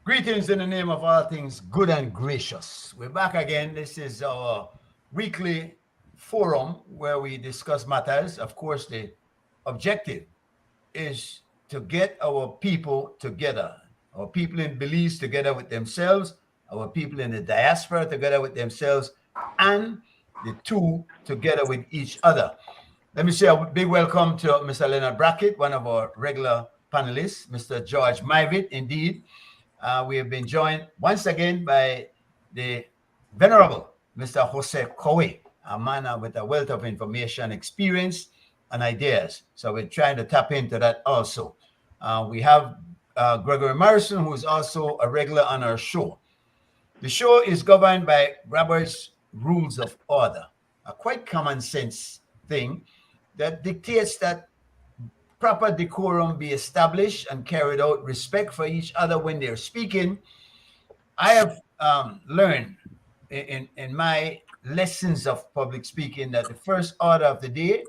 Greetings in the name of all things good and gracious. We're back again. This is our weekly forum where we discuss matters. Of course, the objective is to get our people together, our people in Belize together with themselves, our people in the diaspora together with themselves, and the two together with each other. Let me say a big welcome to Mr. Leonard Brackett, one of our regular panelists, Mr. George Myvitt, indeed. We have been joined once again by the venerable Mr. Jose Coe, a man with a wealth of information, experience, and ideas. So we're trying to tap into that also. We have Gregory Morrison, who is also a regular on our show. The show is governed by Robert's Rules of Order, a quite common sense thing that dictates that proper decorum be established and carried out, respect for each other when they're speaking. I have learned in my lessons of public speaking that the first order of the day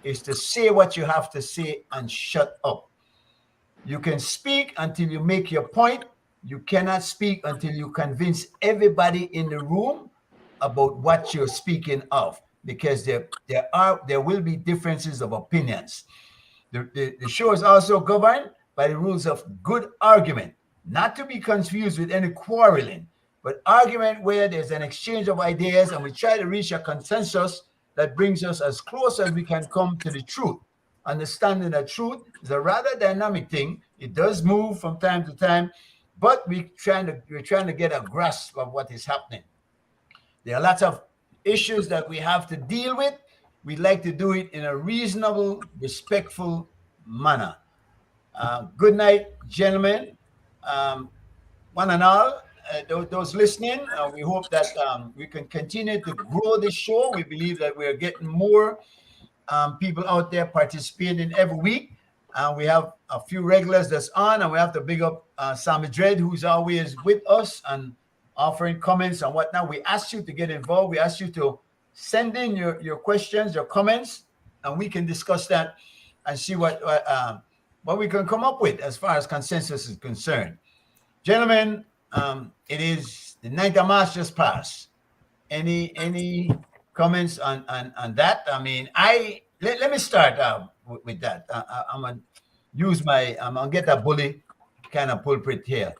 is to say what you have to say and shut up. You can speak until you make your point. You cannot speak until you convince everybody in the room about what you're speaking of, because there will be differences of opinions. The show is also governed by the rules of good argument, not to be confused with any quarreling, but argument where there's an exchange of ideas and we try to reach a consensus that brings us as close as we can come to the truth. Understanding that truth is a rather dynamic thing. It does move from time to time, but we're trying to get a grasp of what is happening. There are lots of issues that we have to deal with. We'd like to do it in a reasonable, respectful manner. Good night, gentlemen. One and all, those listening, we hope that we can continue to grow this show. We believe that we're getting more people out there participating every week. We have a few regulars that's on, and we have to big up Sammy Dredd, who's always with us and offering comments and whatnot. We ask you to get involved. We ask you to send in your questions, your comments, and we can discuss that and see what we can come up with as far as consensus is concerned. Gentlemen, it is the 9th of March just passed. Any comments on that? I mean, let me start with that. I'm gonna get a bully kind of pulpit here.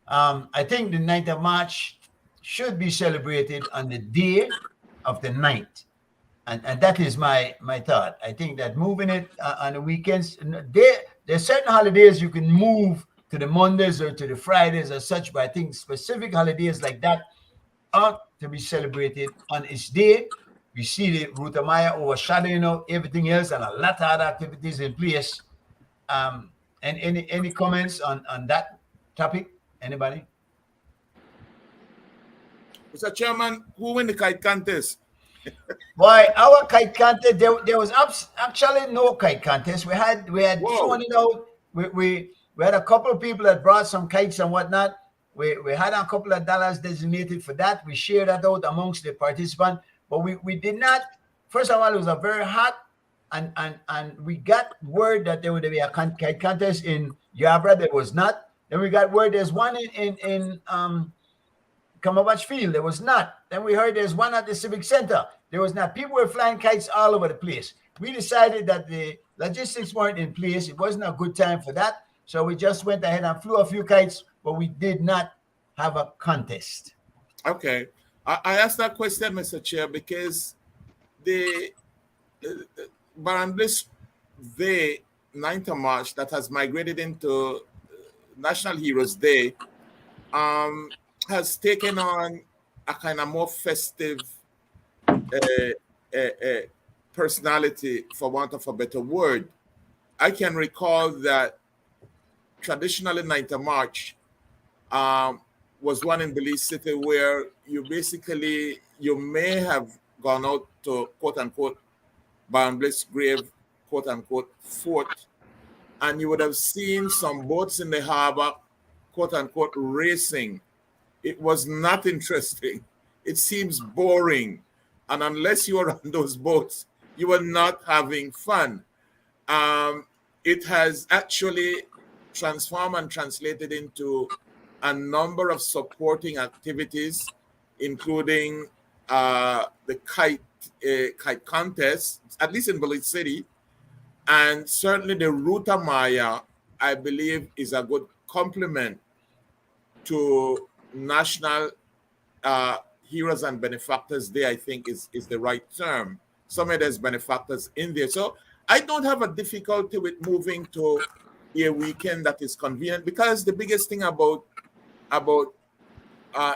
I think the 9th of March should be celebrated on the day of the 9th. And that is my thought. I think that moving it on the weekends, there's certain holidays you can move to the Mondays or to the Fridays or such, but I think specific holidays like that ought to be celebrated on its day. We see the Ruta Maya overshadowing everything else and a lot of other activities in place. And any comments on that topic? Anybody? Mr. Chairman, who win the kite contest? Boy, our kite contest, there was actually no kite contest. We had thrown it out. We had a couple of people that brought some kites and whatnot. We had a couple of dollars designated for that. We shared that out amongst the participants, but we did not. First of all, it was a very hot, and we got word that there would be a kite contest in Yabra. There was not. Then we got word there's one in Kamabach Field. There was not. Then we heard there's one at the Civic Center. There was not. People were flying kites all over the place. We decided that the logistics weren't in place. It wasn't a good time for that. So we just went ahead and flew a few kites, but we did not have a contest. Okay. I asked that question, Mr. Chair, because the Baramblis Day, 9th of March, that has migrated into National Heroes Day, has taken on a kind of more festive personality, for want of a better word. I can recall that traditionally 9th of March was one in Belize City where you may have gone out to quote unquote Baramblis Grave, quote unquote fort, and you would have seen some boats in the harbor, quote unquote racing. It was not interesting. It seems boring. And unless you were on those boats, you were not having fun. It has actually transformed and translated into a number of supporting activities, including the kite contest, at least in Belize City, and certainly the Ruta Maya, I believe, is a good complement to National Heroes and Benefactors Day. I think is the right term. Somewhere there's benefactors in there, so I don't have a difficulty with moving to a weekend that is convenient, because the biggest thing about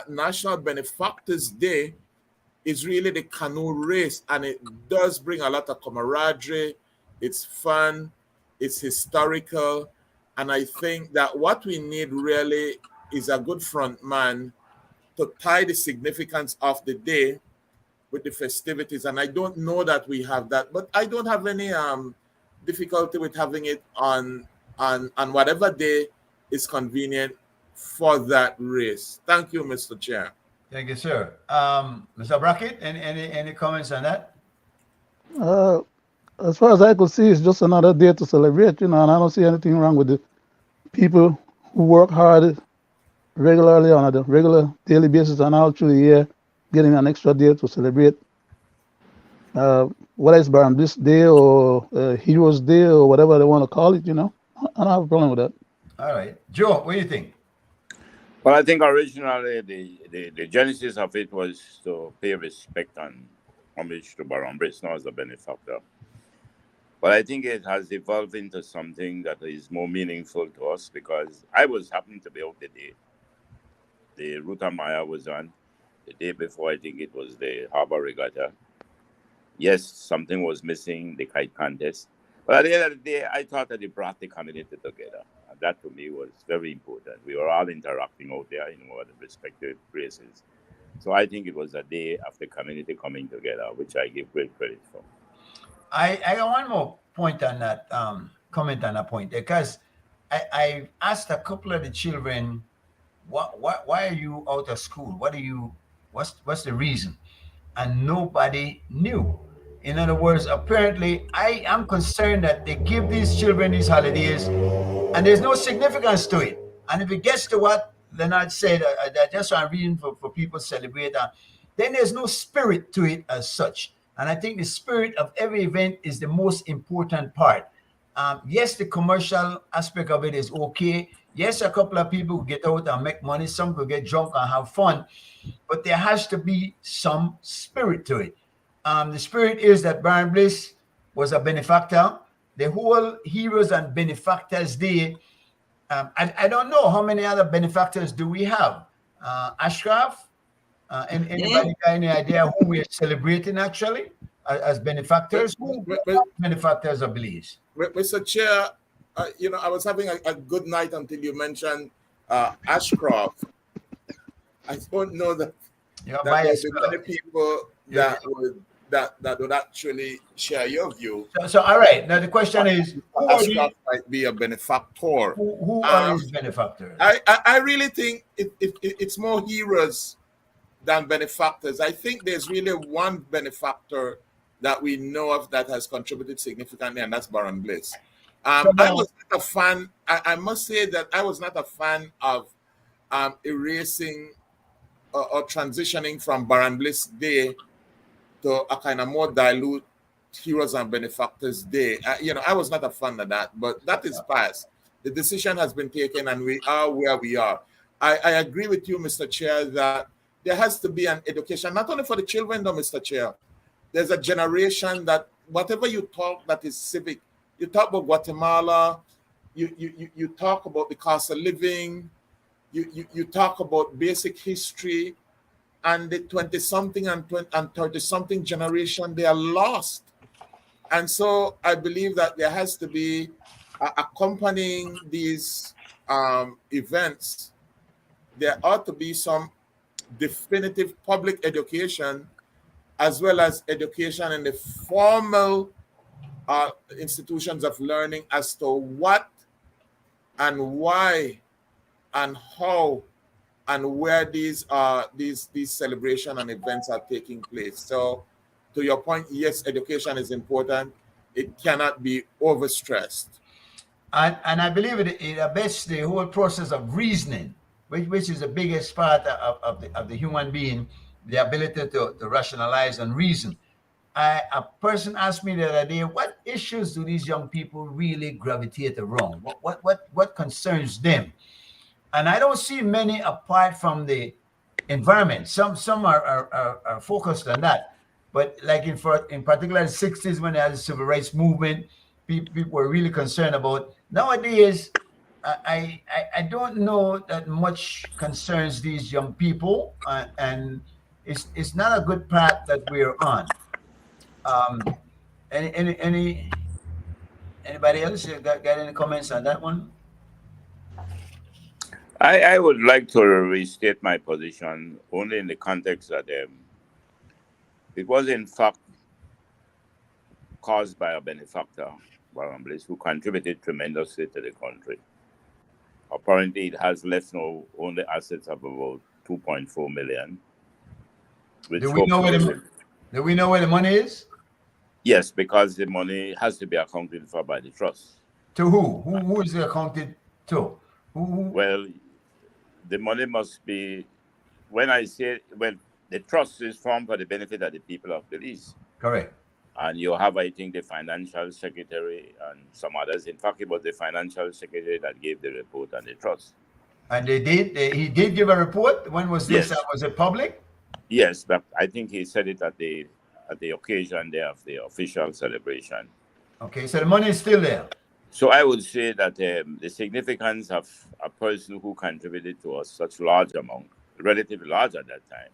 National Benefactors Day is really the canoe race, and it does bring a lot of camaraderie. It's fun, it's historical, and I think that what we need really is a good front man to tie the significance of the day with the festivities. And I don't know that we have that, but I don't have any difficulty with having it on whatever day is convenient for that race. Thank you, Mr. Chair. Thank you, sir. Mr. Brackett, any comments on that? As far as I could see, it's just another day to celebrate, and I don't see anything wrong with the people who work hard regularly on a regular daily basis and all through the year, getting an extra day to celebrate. Whether it's Baron Bliss Day or Heroes Day or whatever they want to call it, I don't have a problem with that. All right. Joe, what do you think? Well, I think originally the genesis of it was to pay respect and homage to Baron Bliss, not as a benefactor. But I think it has evolved into something that is more meaningful to us, because I was happening to be out the day the Ruta Maya was on. The day before, I think it was the Harbor Regatta. Yes, something was missing, the kite contest. But at the end of the day, I thought that it brought the community together. And that to me was very important. We were all interacting out there in our respective places. So I think it was a day of the community coming together, which I give great credit for. I got one more point on that, comment on that point, because I asked a couple of the children, why are you out of school? What's the reason? And nobody knew. In other words, apparently, I am concerned that they give these children these holidays and there's no significance to it. And if it gets to what Leonard said, that just I'm reading for people to celebrate, then there's no spirit to it as such. And I think the spirit of every event is the most important part. Yes, the commercial aspect of it is okay. Yes, a couple of people will get out and make money. Some will get drunk and have fun. But there has to be some spirit to it. The spirit is that Baron Bliss was a benefactor. The whole Heroes and Benefactors Day, I don't know how many other benefactors do we have. Ashraf, anybody got any idea who we're celebrating actually as benefactors? Who are benefactors of Belize? Mr. Chair, I was having a good night until you mentioned Ashcroft. I don't know that there are many people that would actually share your view. So all right. Now the question is, who Ashcroft might be a benefactor. Who are these benefactors? I really think it's more heroes than benefactors. I think there's really one benefactor that we know of that has contributed significantly, and that's Baron Bliss. I was not a fan. I must say that I was not a fan of erasing or transitioning from Baron Bliss Day to a kind of more dilute Heroes and Benefactors Day. I was not a fan of that, but that is past. The decision has been taken, and we are where we are. I agree with you, Mr. Chair, that there has to be an education, not only for the children, though, Mr. Chair. There's a generation that whatever you talk that is civic, you talk about Guatemala, you talk about the cost of living, you talk about basic history, and the 20-something and 30-something generation, they are lost. And so I believe that there has to be accompanying these events, there ought to be some definitive public education as well as education in the formal institutions of learning as to what and why and how and where these celebration and events are taking place. So to your point, yes, education is important. It cannot be overstressed. And I believe it abets the whole process of reasoning. which is the biggest part of the human being, the ability to rationalize and reason. A person asked me the other day, what issues do these young people really gravitate around? What concerns them? And I don't see many apart from the environment. Some are focused on that, but like in particular the 60s when they had the civil rights movement, people were really concerned about. Nowadays, I don't know that much concerns these young people, and it's not a good path that we're on. Um, anybody else got any comments on that one? I would like to restate my position only in the context that it was in fact caused by a benefactor, Baron Bliss, who contributed tremendously to the country. Apparently, it has left now only assets of about 2.4 million. Do we know where the money is? Yes, because the money has to be accounted for by the trust. To who? Who is it accounted to? Who? Well, the money must be, when I say, well, the trust is formed for the benefit of the people of Belize. Correct. And you have, I think, the financial secretary and some others. In fact, it was the financial secretary that gave the report on the trust. And he did give a report. When was this? Yes. Was it public? Yes, but I think he said it at the occasion there of the official celebration. Okay, so the money is still there. So I would say that the significance of a person who contributed to such large amount, relatively large at that time.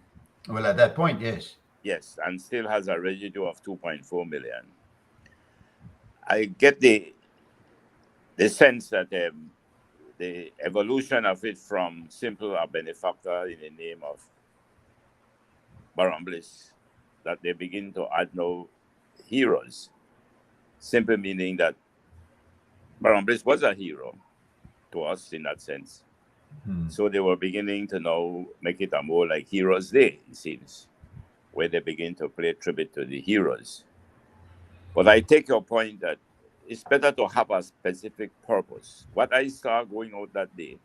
Well, at that point, yes. Yes, and still has a residue of 2.4 million. I get the sense that the evolution of it from simple a benefactor in the name of Baron Bliss, that they begin to add now heroes, simply meaning that Baron Bliss was a hero to us in that sense. So they were beginning to now make it a more like Heroes Day, it seems, where they begin to pay tribute to the heroes. But I take your point that it's better to have a specific purpose. What I saw going out that day,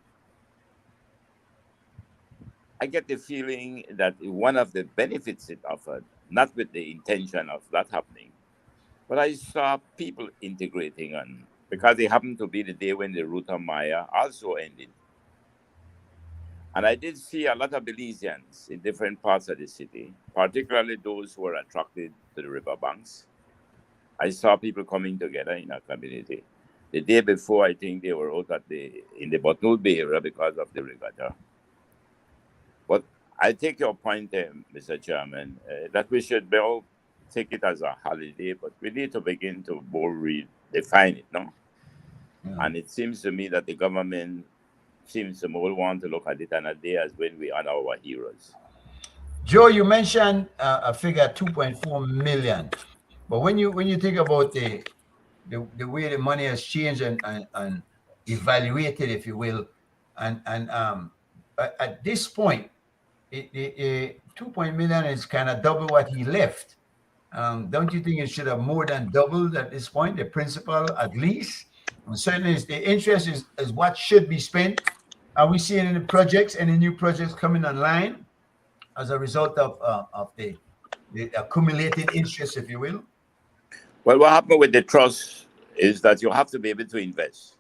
I get the feeling that one of the benefits it offered, not with the intention of that happening, but I saw people integrating on, because it happened to be the day when the Ruta Maya also ended. And I did see a lot of Belizeans in different parts of the city, particularly those who were attracted to the riverbanks. I saw people coming together in a community. The day before, I think they were out in the Botnul Bay area because of the regatta. But I take your point, Mr. Chairman, that we should all take it as a holiday, but we need to begin to more redefine it, no? Yeah. And it seems to me that the government seems to more want to look at it on a day as when we honor our heroes. Joe, you mentioned a figure 2.4 million, but when you think about the way the money has changed and evaluated, if you will, and at this point, 2.0 million is kind of double what he left. Don't you think it should have more than doubled at this point, the principal at least? And certainly the interest is what should be spent. Are we seeing any new projects coming online as a result of the accumulated interest, if you will? Well, what happened with the trust is that you have to be able to invest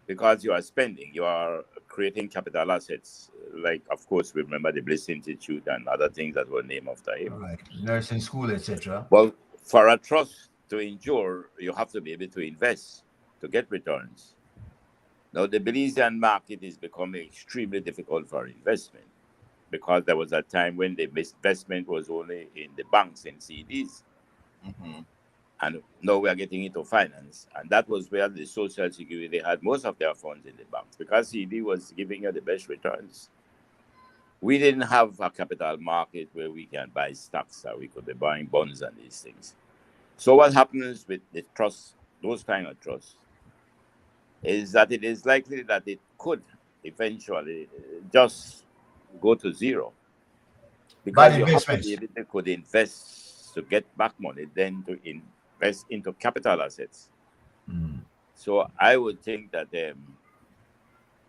because you are spending, you are creating capital assets. Like, of course, we remember the Bliss Institute and other things that were named after him. Right, nursing school, etc. Well, for a trust to endure, you have to be able to invest to get returns. Now, the Belizean market is becoming extremely difficult for investment because there was a time when the investment was only in the banks and CDs. Mm-hmm. And now we are getting into finance. And that was where the Social Security had most of their funds in the banks because CD was giving you the best returns. We didn't have a capital market where we can buy stocks or we could be buying bonds and these things. So what happens with the trust, those kind of trusts, is that it is likely that it could eventually just go to zero. Because you have to be able to could invest to get back money, then to invest into capital assets. Mm. So I would think that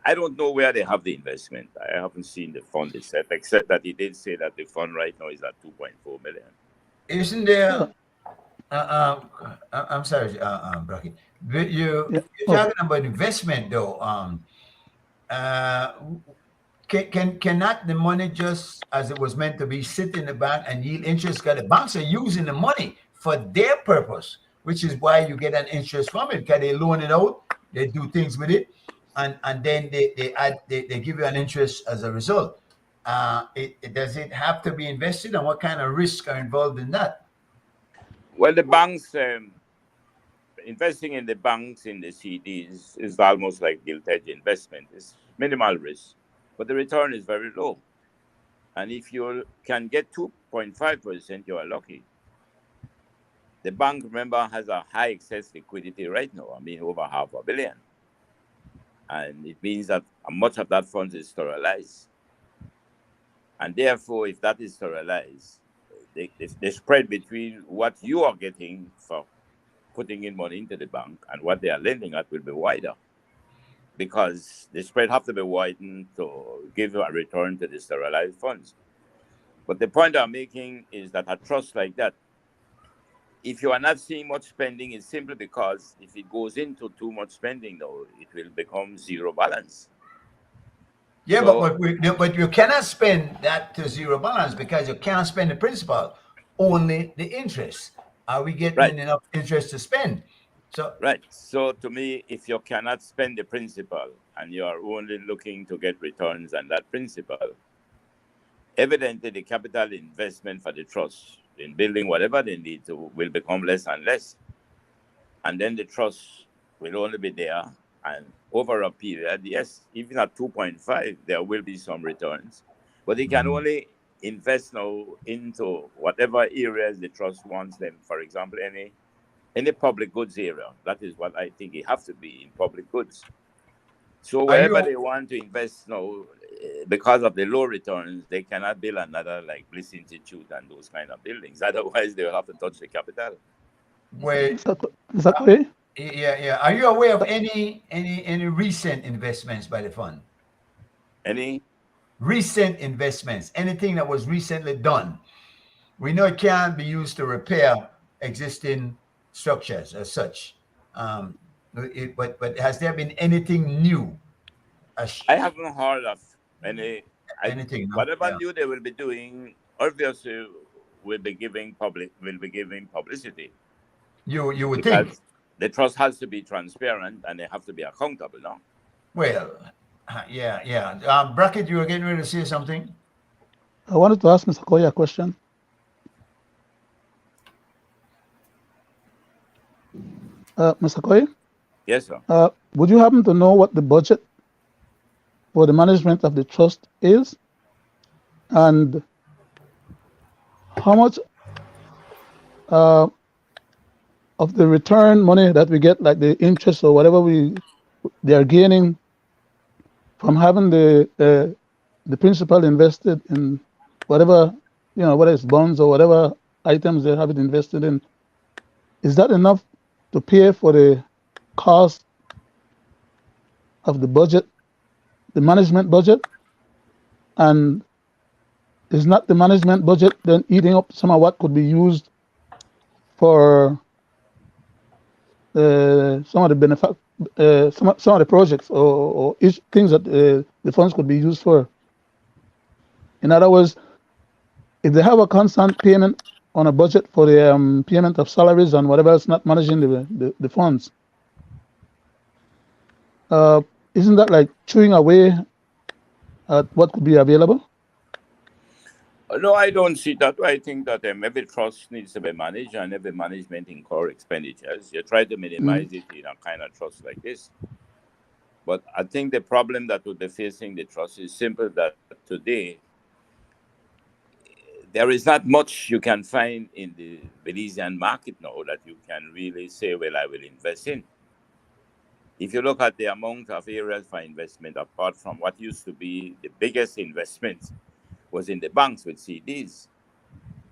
I don't know where they have the investment. I haven't seen the fund itself, except that he did say that the fund right now is at 2.4 million. Isn't there? I'm sorry, Bracky. But Yeah. you're Oh, talking about investment, though. Uh, cannot the money just as it was meant to be sit in the bank and yield interest? Because the banks are using the money for their purpose, which is why you get an interest from it. Because they loan it out, they do things with it, and then they give you an interest as a result. Does it have to be invested, and what kind of risks are involved in that? Well, the banks, investing in the banks in the CDs is almost like gilt-edge investment. It's minimal risk, but the return is very low. And if you can get 2.5%, you are lucky. The bank, remember, has a high excess liquidity right now. I mean, over $500 million. And it means that much of that fund is sterilized. And therefore, if that is sterilized, the spread between what you are getting for putting in money into the bank and what they are lending at will be wider, because the spread have to be widened to give you a return to the sterilized funds. But the point I'm making is that a trust like that, if you are not seeing much spending, it's simply because if it goes into too much spending, though, it will become zero balance. Yeah, So, but you cannot spend that to zero balance because you cannot spend the principal, only the interest. Are we getting right, enough interest to spend? So right. So to me, if you cannot spend the principal and you are only looking to get returns on that principal, evidently the capital investment for the trust in building whatever they need to will become less and less. And then the trust will only be there. And over a period, yes, even at 2.5, there will be some returns. But they can only invest now into whatever areas the trust wants them. For example, any public goods area. That is what I think it has to be, in public goods. So are wherever you they want to invest now, because of the low returns, they cannot build another like Bliss Institute and those kind of buildings. Otherwise, they will have to touch the capital. where Mr. Koye, yeah. Are you aware of any recent investments by the fund? Any? Recent investments, anything that was recently done. We know it can be used to repair existing structures as such. But has there been anything new? I haven't heard of Anything? No? whatever Yeah. new they will be doing, obviously will be giving publicity, You would think. because the trust has to be transparent and they have to be accountable. No, Well, yeah. Brackett, you were getting ready to say something. I wanted to ask Mr. Koye a question. Mr. Koye, yes, sir. would you happen to know what the budget for the management of the trust is? And how much of the return money that we get, like the interest or whatever they are gaining from having the principal invested in whatever, whether it's bonds or whatever items they have it invested in, is that enough to pay for the cost of the budget, the management budget? And is not the management budget then eating up some of what could be used for some of the some of the projects or things that the funds could be used for? In other words, if they have a constant payment on a budget for the payment of salaries and whatever else, not managing the funds, isn't that like chewing away at what could be available? No, I don't see that. I think that every trust needs to be managed and every management incur expenditures. You try to minimize it in a kind of trust like this. But I think the problem that would be facing the trust is simple, that today there is not much you can find in the Belizean market now that you can really say, well, I will invest in. If you look at the amount of areas for investment, apart from what used to be the biggest investment was in the banks with CDs.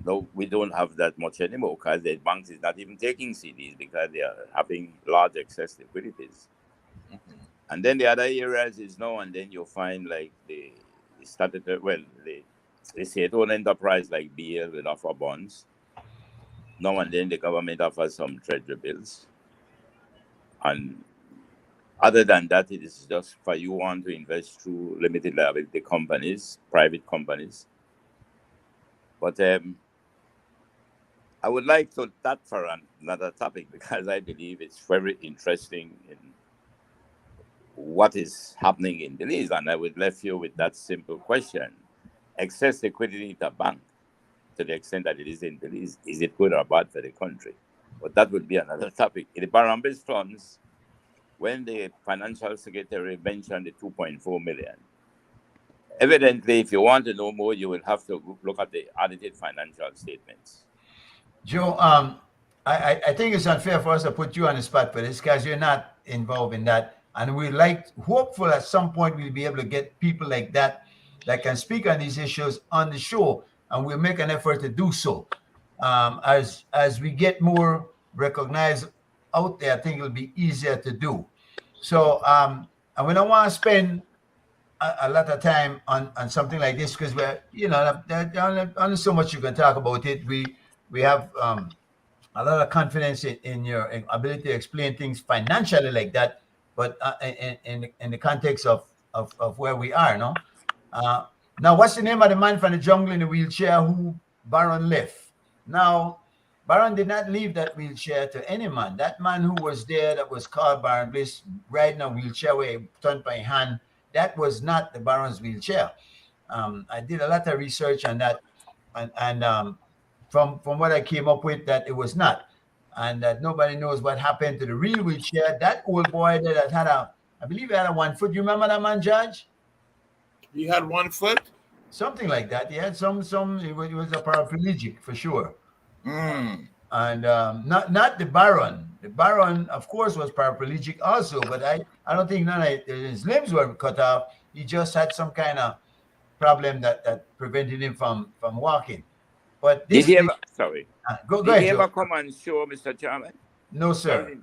No, we don't have that much anymore because the banks is not even taking CDs because they are having large excess liquidities. And then the other areas is now and then you find like they started to, well, they say it own enterprise like BL will offer bonds. Now and then the government offers some treasury bills. And other than that, it is just for you want to invest through limited liability companies, private companies. But I would like to that for another topic because I believe it's very interesting in what is happening in Belize. And I would leave you with that simple question. Excess liquidity in the bank, to the extent that it is in Belize, is it good or bad for the country? But that would be another topic. In the Barambes funds, when the financial secretary mentioned the 2.4 million, evidently, if you want to know more, you will have to look at the audited financial statements. Joe, I think it's unfair for us to put you on the spot for this because you're not involved in that. And hopeful at some point we'll be able to get people like that can speak on these issues on the show, and we'll make an effort to do so. As we get more recognized out there, I think it'll be easier to do. So, and we don't want to spend a lot of time on something like this because there's only so much you can talk about it. We have a lot of confidence in your ability to explain things financially like that, but in the context of where we are, no? Now, what's the name of the man from the jungle in the wheelchair who Baron left? Now, Baron did not leave that wheelchair to any man. That man who was there that was called Baron Bliss riding a wheelchair where he turned by hand, that was not the Baron's wheelchair. I did a lot of research on that, and from what I came up with, that it was not, and that nobody knows what happened to the real wheelchair. That old boy there that had I believe he had a 1 foot. You remember that man, Judge? He had 1 foot? Something like that. He had some. He was a paraplegic for sure. Mm. And not the Baron. The Baron, of course, was paraplegic also, but I don't think none of his limbs were cut off. He just had some kind of problem that prevented him from walking. But this Did he ever, sorry, go did ahead, he Joe. ever come and show, Mr. Chairman? No, sir.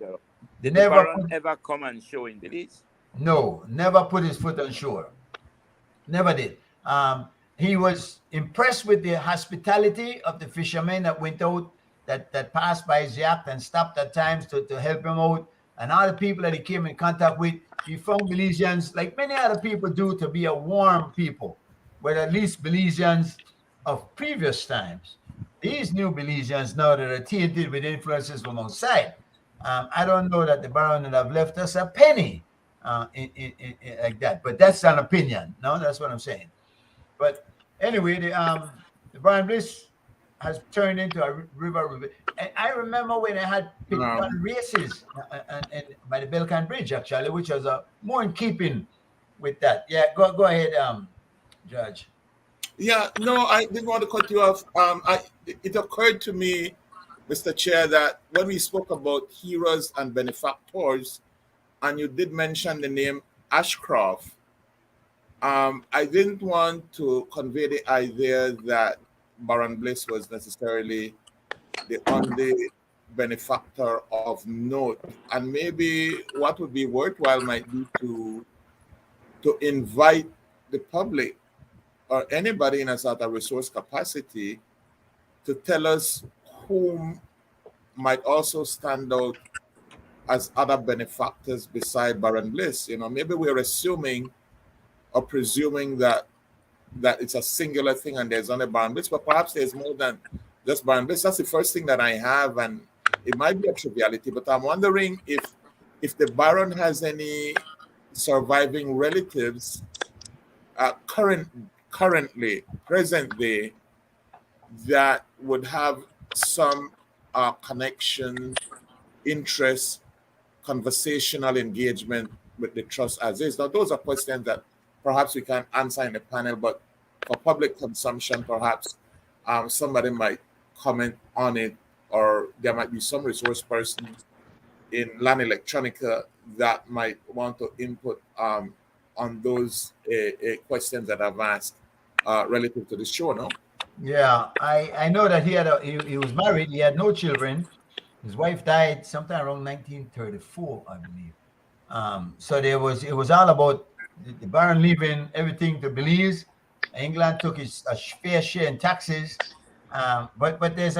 Did Never the Baron ever come and show in Belize? No, never put his foot on shore. Never did. He was impressed with the hospitality of the fishermen that went out, that passed by his yacht and stopped at times to help him out. And all the people that he came in contact with, he found Belizeans, like many other people do, to be a warm people, but at least Belizeans of previous times. These new Belizeans now that are tainted with influences from outside. I don't know that the Baron would have left us a penny in like that, but that's an opinion. No, that's what I'm saying. But anyway, the Baron Bliss has turned into a river. And I remember when I had races and by the Belcan Bridge, actually, which was more in keeping with that. Yeah, go ahead, Judge. Yeah, no, I didn't want to cut you off. It occurred to me, Mr. Chair, that when we spoke about heroes and benefactors, and you did mention the name Ashcroft, I didn't want to convey the idea that Baron Bliss was necessarily the only benefactor of note. And maybe what would be worthwhile might be to invite the public or anybody in a sort of resource capacity to tell us whom might also stand out as other benefactors beside Baron Bliss. You know, maybe we're assuming or presuming that it's a singular thing and there's only Baron Bliss, but perhaps there's more than just Baron Bliss. That's the first thing that I have, and it might be a triviality, but I'm wondering if the Baron has any surviving relatives presently, that would have some connection, interest, conversational engagement with the trust as is. Now, those are questions that perhaps we can answer in the panel, but for public consumption, perhaps somebody might comment on it, or there might be some resource person in Land Electronica that might want to input on those questions that I've asked relative to the show, no? Yeah, I know that he was married. He had no children. His wife died sometime around 1934, I believe. So it was all about the Baron leaving everything to Belize. England took its a fair share in taxes, but there's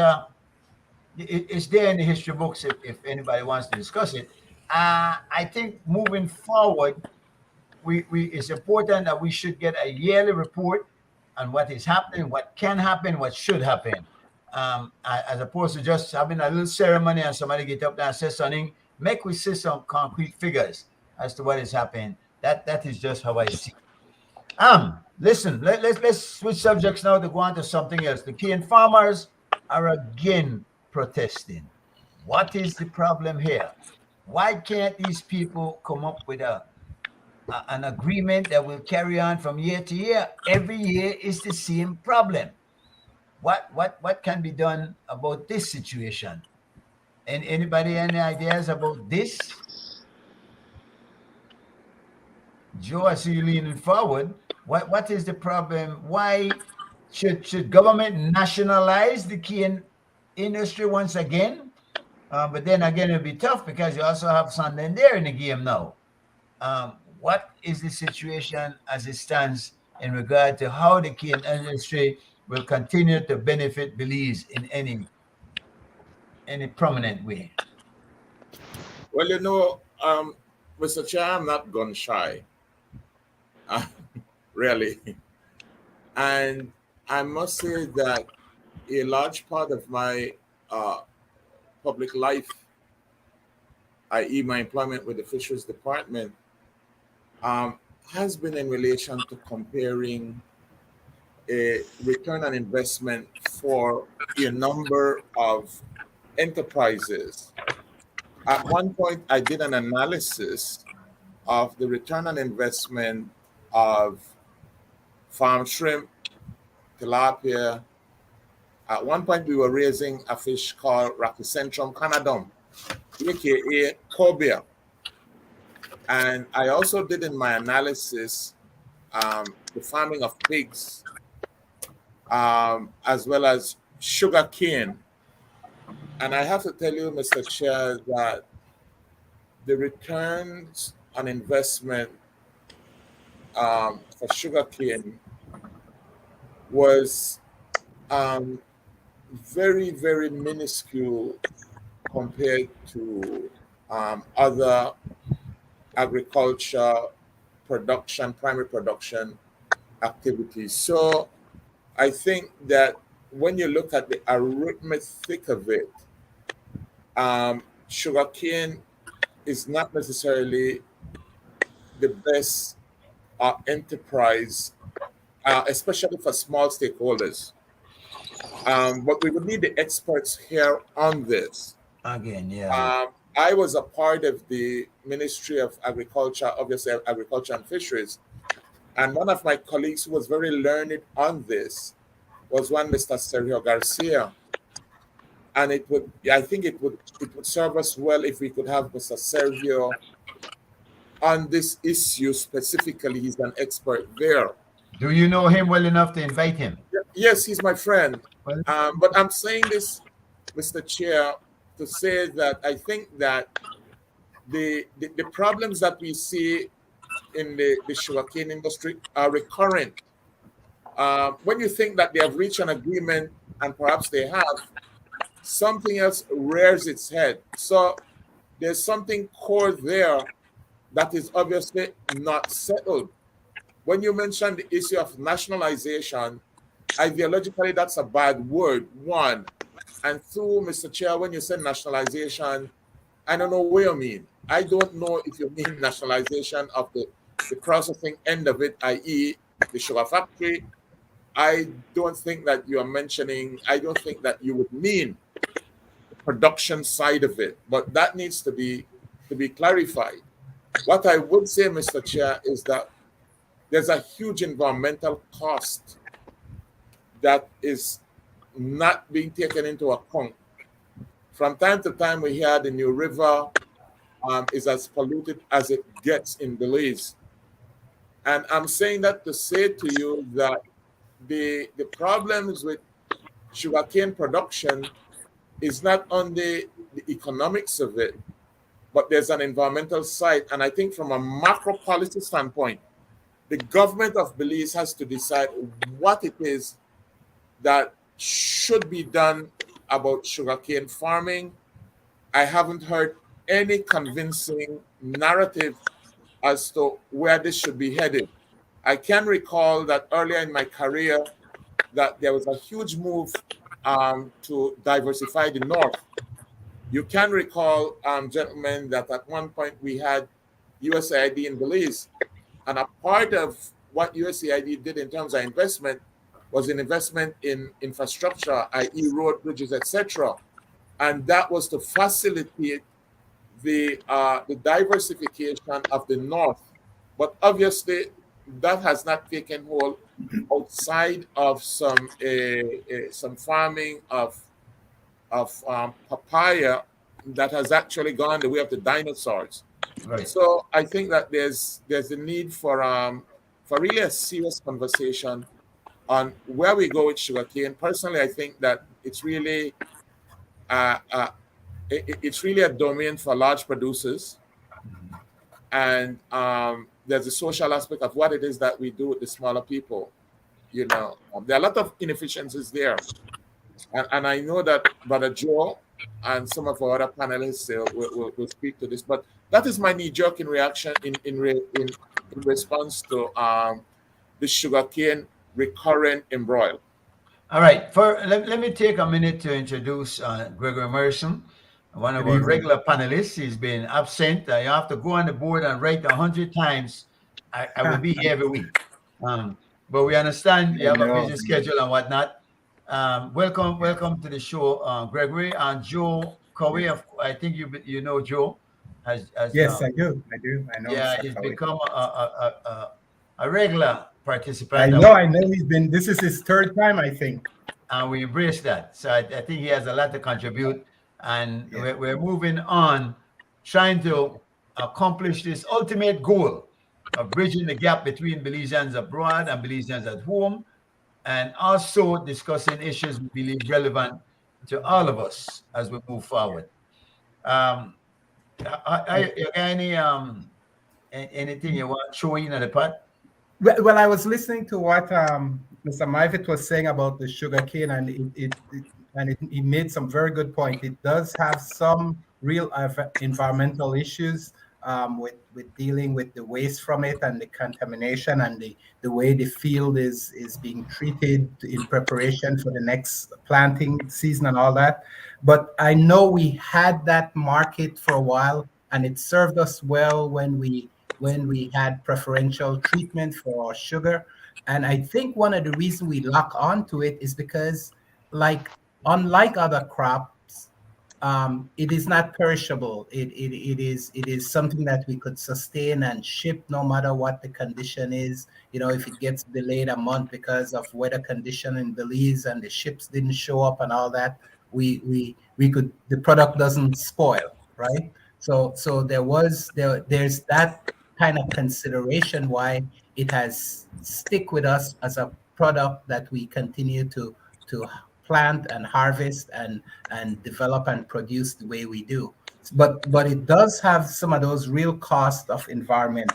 it's there in the history books if anybody wants to discuss it. I think moving forward, we it's important that we should get a yearly report on what is happening, what can happen, what should happen, as opposed to just having a little ceremony and somebody get up there and say something. Make we see some concrete figures as to what is happening. That is just how I see. Listen, let's switch subjects now to go on to something else. The cane farmers are again protesting. What is the problem here? Why can't these people come up with an agreement that will carry on from year to year? Every year is the same problem. What can be done about this situation? And anybody any ideas about this? Joe, I see you leaning forward. What is the problem? Why should government nationalize the cane industry once again? But then again, it'll be tough because you also have Santander in the game now. What is the situation as it stands in regard to how the cane industry will continue to benefit Belize in any prominent way? Well, Mr. Chair, I'm not gun shy, really. And I must say that a large part of my public life, i.e., my employment with the Fisheries Department, has been in relation to comparing a return on investment for a number of enterprises. At one point, I did an analysis of the return on investment of farm shrimp, tilapia. At one point, we were raising a fish called Rhachycentrum canadum, aka cobia. And I also did in my analysis the farming of pigs, as well as sugar cane. And I have to tell you, Mr. Chair, that the returns on investment for sugar cane was very, very minuscule compared to other agriculture production, primary production activities. So I think that when you look at the arithmetic of it, sugarcane is not necessarily the best enterprise, especially for small stakeholders. But we would need the experts here on this. Again, yeah. I was a part of the Ministry of Agriculture, obviously Agriculture and Fisheries, and one of my colleagues who was very learned on this was one Mr. Sergio Garcia. And I think it would serve us well if we could have Mr. Sergio on this issue specifically. He's an expert there. Do you know him well enough to invite him? Yes, he's my friend. But I'm saying this, Mr. Chair, to say that I think that the problems that we see in the sugarcane industry are recurrent. When you think that they have reached an agreement, and perhaps they have, something else rears its head. So there's something core there that is obviously not settled. When you mention the issue of nationalization, ideologically, that's a bad word, one. And two, Mr. Chair, when you say nationalization, I don't know what you mean. I don't know if you mean nationalization of the processing end of it, i.e. the sugar factory. I don't think that you are mentioning, I don't think that you would mean the production side of it, but that needs to be clarified. What I would say, Mr. Chair, is that there's a huge environmental cost that is not being taken into account. From time to time, we hear the New River is as polluted as it gets in Belize. And I'm saying that to say to you that the problems with sugarcane production is not only the economics of it, but there's an environmental side. And I think from a macro policy standpoint, the government of Belize has to decide what it is that should be done about sugarcane farming. I haven't heard any convincing narrative as to where this should be headed. I can recall that earlier in my career that there was a huge move to diversify the North. You can recall, gentlemen, that at one point we had USAID in Belize, and a part of what USAID did in terms of investment was an investment in infrastructure, i.e. road, bridges, etc. And that was to facilitate the diversification of the North. But obviously, that has not taken hold outside of some farming of papaya that has actually gone the way of the dinosaurs. Right. So I think that there's a need for really a serious conversation on where we go with sugarcane. Personally, I think that it's really a domain for large producers, and there's a social aspect of what it is that we do with the smaller people. You know, there are a lot of inefficiencies there, and I know that Brother Joe and some of our other panelists will speak to this, but that is my knee-jerk reaction in response to the sugarcane recurrent embroil. All right. Let me take a minute to introduce Gregory Merson, one of our regular panelists. He's been absent. You have to go on the board and write 100 times. I will be here every week. But we understand you have a busy schedule and whatnot. Welcome to the show, Gregory. And Joe Cowie, I think you know Joe. Yes, I do. I know. Yeah, he's become a regular participant. I know he's been, this is his third time, I think. And we embrace that. So I think he has a lot to contribute. And we're moving on, trying to accomplish this ultimate goal of bridging the gap between Belizeans abroad and Belizeans at home, and also discussing issues we believe relevant to all of us as we move forward. Anything you want throwing in at the pot? Well, I was listening to what Mr. Mivett was saying about the sugarcane, and he made some very good point. It does have some real environmental issues with dealing with the waste from it and the contamination and the way the field is being treated in preparation for the next planting season and all that. But I know we had that market for a while, and it served us well when we had preferential treatment for our sugar. And I think one of the reasons we lock onto it is because, unlike other crops, it is not perishable. It is something that we could sustain and ship no matter what the condition is. You know, if it gets delayed a month because of weather condition in Belize and the ships didn't show up and all that, the product doesn't spoil, right? So there's that kind of consideration why it has stick with us as a product that we continue to plant and harvest and develop and produce the way we do. But it does have some of those real costs of environment,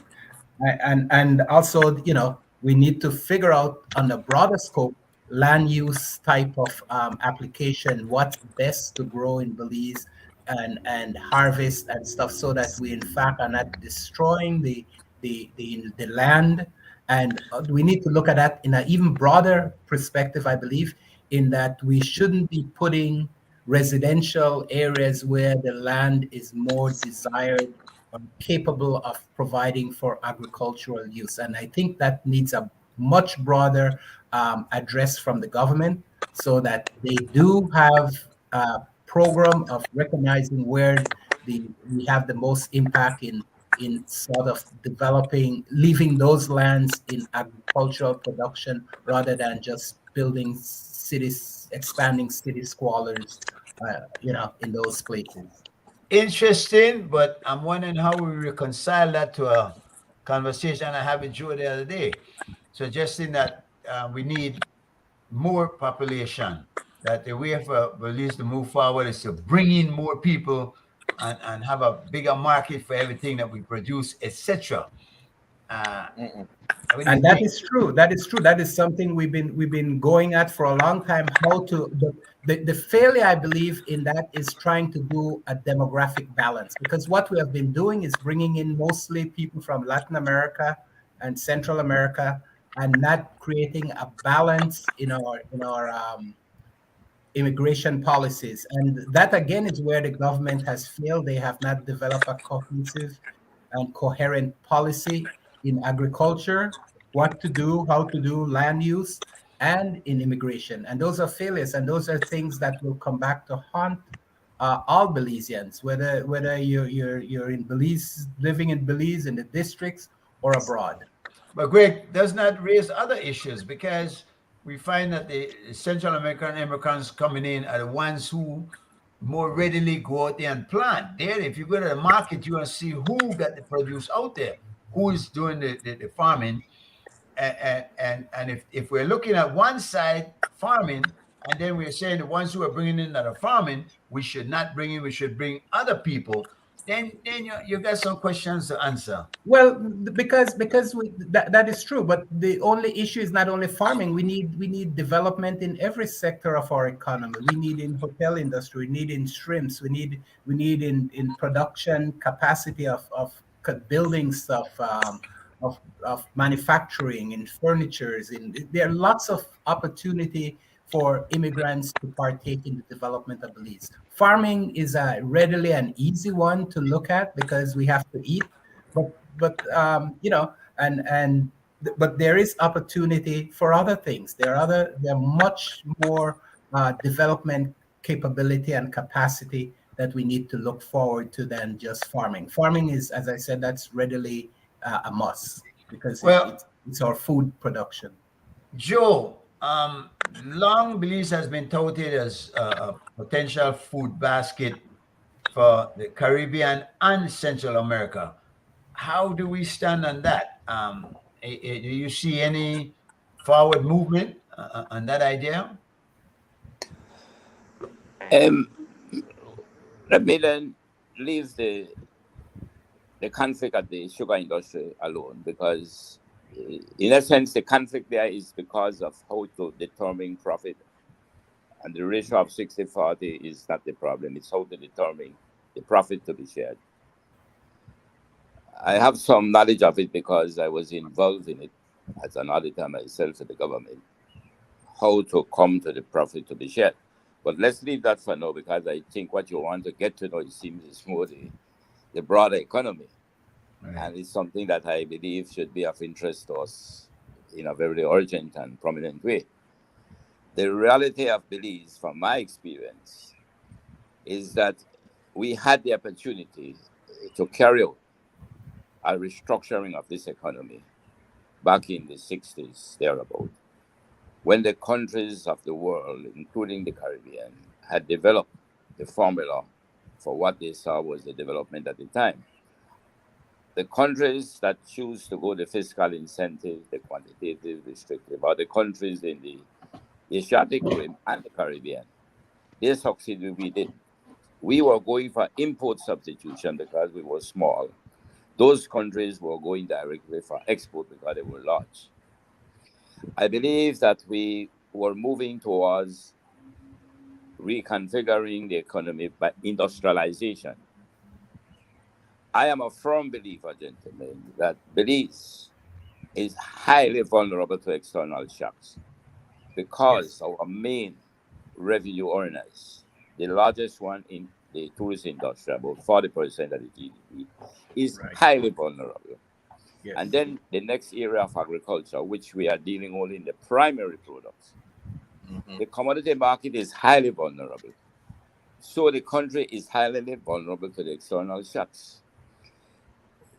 and also, you know, we need to figure out on the broader scope land use type of application what's best to grow in Belize and harvest and stuff, so that we in fact are not destroying the land. And we need to look at that in an even broader perspective, I believe, in that we shouldn't be putting residential areas where the land is more desired or capable of providing for agricultural use. And I think that needs a much broader address from the government, so that they do have a program of recognizing where we have the most impact in sort of leaving those lands in agricultural production rather than just building cities, expanding city squalors, in those places. Interesting, but I'm wondering how we reconcile that to a conversation I had with Joe the other day, suggesting that we need more population, that the way for Belize to move forward is to bring in more people and have a bigger market for everything that we produce, etc. And that is true. That is true. That is something we've been going at for a long time. How to the failure, I believe, in that is trying to do a demographic balance, because what we have been doing is bringing in mostly people from Latin America and Central America, and not creating a balance in our immigration policies. And that again is where the government has failed. They have not developed a cohesive and coherent policy in agriculture, what to do, how to do land use, and in immigration. And those are failures, and those are things that will come back to haunt all Belizeans, whether you're in Belize, living in Belize, in the districts, or abroad. But Greg, does not raise other issues, because we find that the Central American immigrants coming in are the ones who more readily go out there and plant. There, if you go to the market, you're going to see who got the produce out there, who is doing the farming. And if we're looking at one side, farming, and then we're saying the ones who are bringing in that are farming, we should not bring in, we should bring other people, then you got some questions to answer. Well, because that is true, but the only issue is not only farming. We need development in every sector of our economy. We need in hotel industry. We need in shrimps. We need in production capacity of building stuff, of manufacturing, in furnitures. There are lots of opportunity for immigrants to partake in the development of Belize. Farming is a readily an easy one to look at because we have to eat, but but there is opportunity for other things. There are much more development capability and capacity that we need to look forward to than just farming. Farming is, as I said, that's readily a must because it's our food production. Joe, long Belize has been touted as a potential food basket for the Caribbean and Central America. How do we stand on that? Do you see any forward movement on that idea? Let me then leave the conflict at the sugar industry alone, because in a sense, the conflict there is because of how to determine profit. And the ratio of 60-40 is not the problem. It's how to determine the profit to be shared. I have some knowledge of it because I was involved in it as an auditor myself for the government, how to come to the profit to be shared. But let's leave that for now, because I think what you want to get to know, it seems, is more the broader economy. Right. And it's something that I believe should be of interest to us in a very urgent and prominent way. The reality of Belize, from my experience, is that we had the opportunity to carry out a restructuring of this economy back in the 60s, thereabout, when the countries of the world, including the Caribbean, had developed the formula for what they saw was the development at the time. The countries that choose to go the fiscal incentive, the quantitative restrictive, are the countries in the Asiatic Rim and the Caribbean. They succeeded, we did. We were going for import substitution because we were small. Those countries were going directly for export because they were large. I believe that we were moving towards reconfiguring the economy by industrialization. I am a firm believer, gentlemen, that Belize is highly vulnerable to external shocks because our main revenue earners, the largest one in the tourist industry, about 40% of the GDP, is highly vulnerable. Yes. And then the next area of agriculture, which we are dealing only in the primary products. Mm-hmm. The commodity market is highly vulnerable. So the country is highly vulnerable to the external shocks.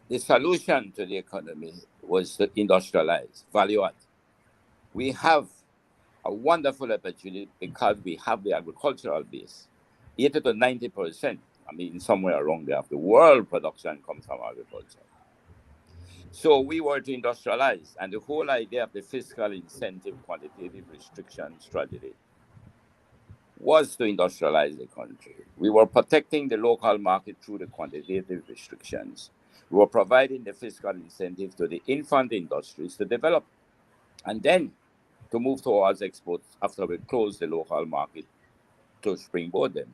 The solution to the economy was to industrialize, value add. We have a wonderful opportunity because we have the agricultural base. 80 to 90%, I mean, somewhere around there, of the world production comes from agriculture. So we were to industrialize, and the whole idea of the fiscal incentive quantitative restriction strategy was to industrialize the country. We were protecting the local market through the quantitative restrictions. We were providing the fiscal incentive to the infant industries to develop and then to move towards exports after we closed the local market to springboard them.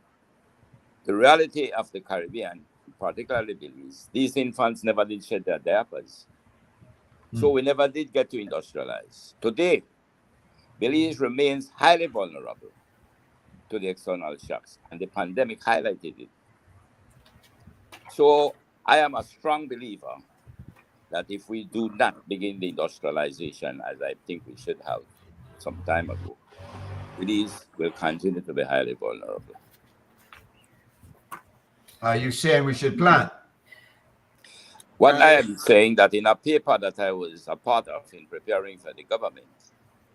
The reality of the Caribbean, particularly Belize, these infants never did shed their diapers. So we never did get to industrialize. Today, Belize remains highly vulnerable to the external shocks, and the pandemic highlighted it. So I am a strong believer that if we do not begin the industrialization, as I think we should have some time ago, Belize will continue to be highly vulnerable. Are you saying we should plan? What I am saying that in a paper that I was a part of in preparing for the government,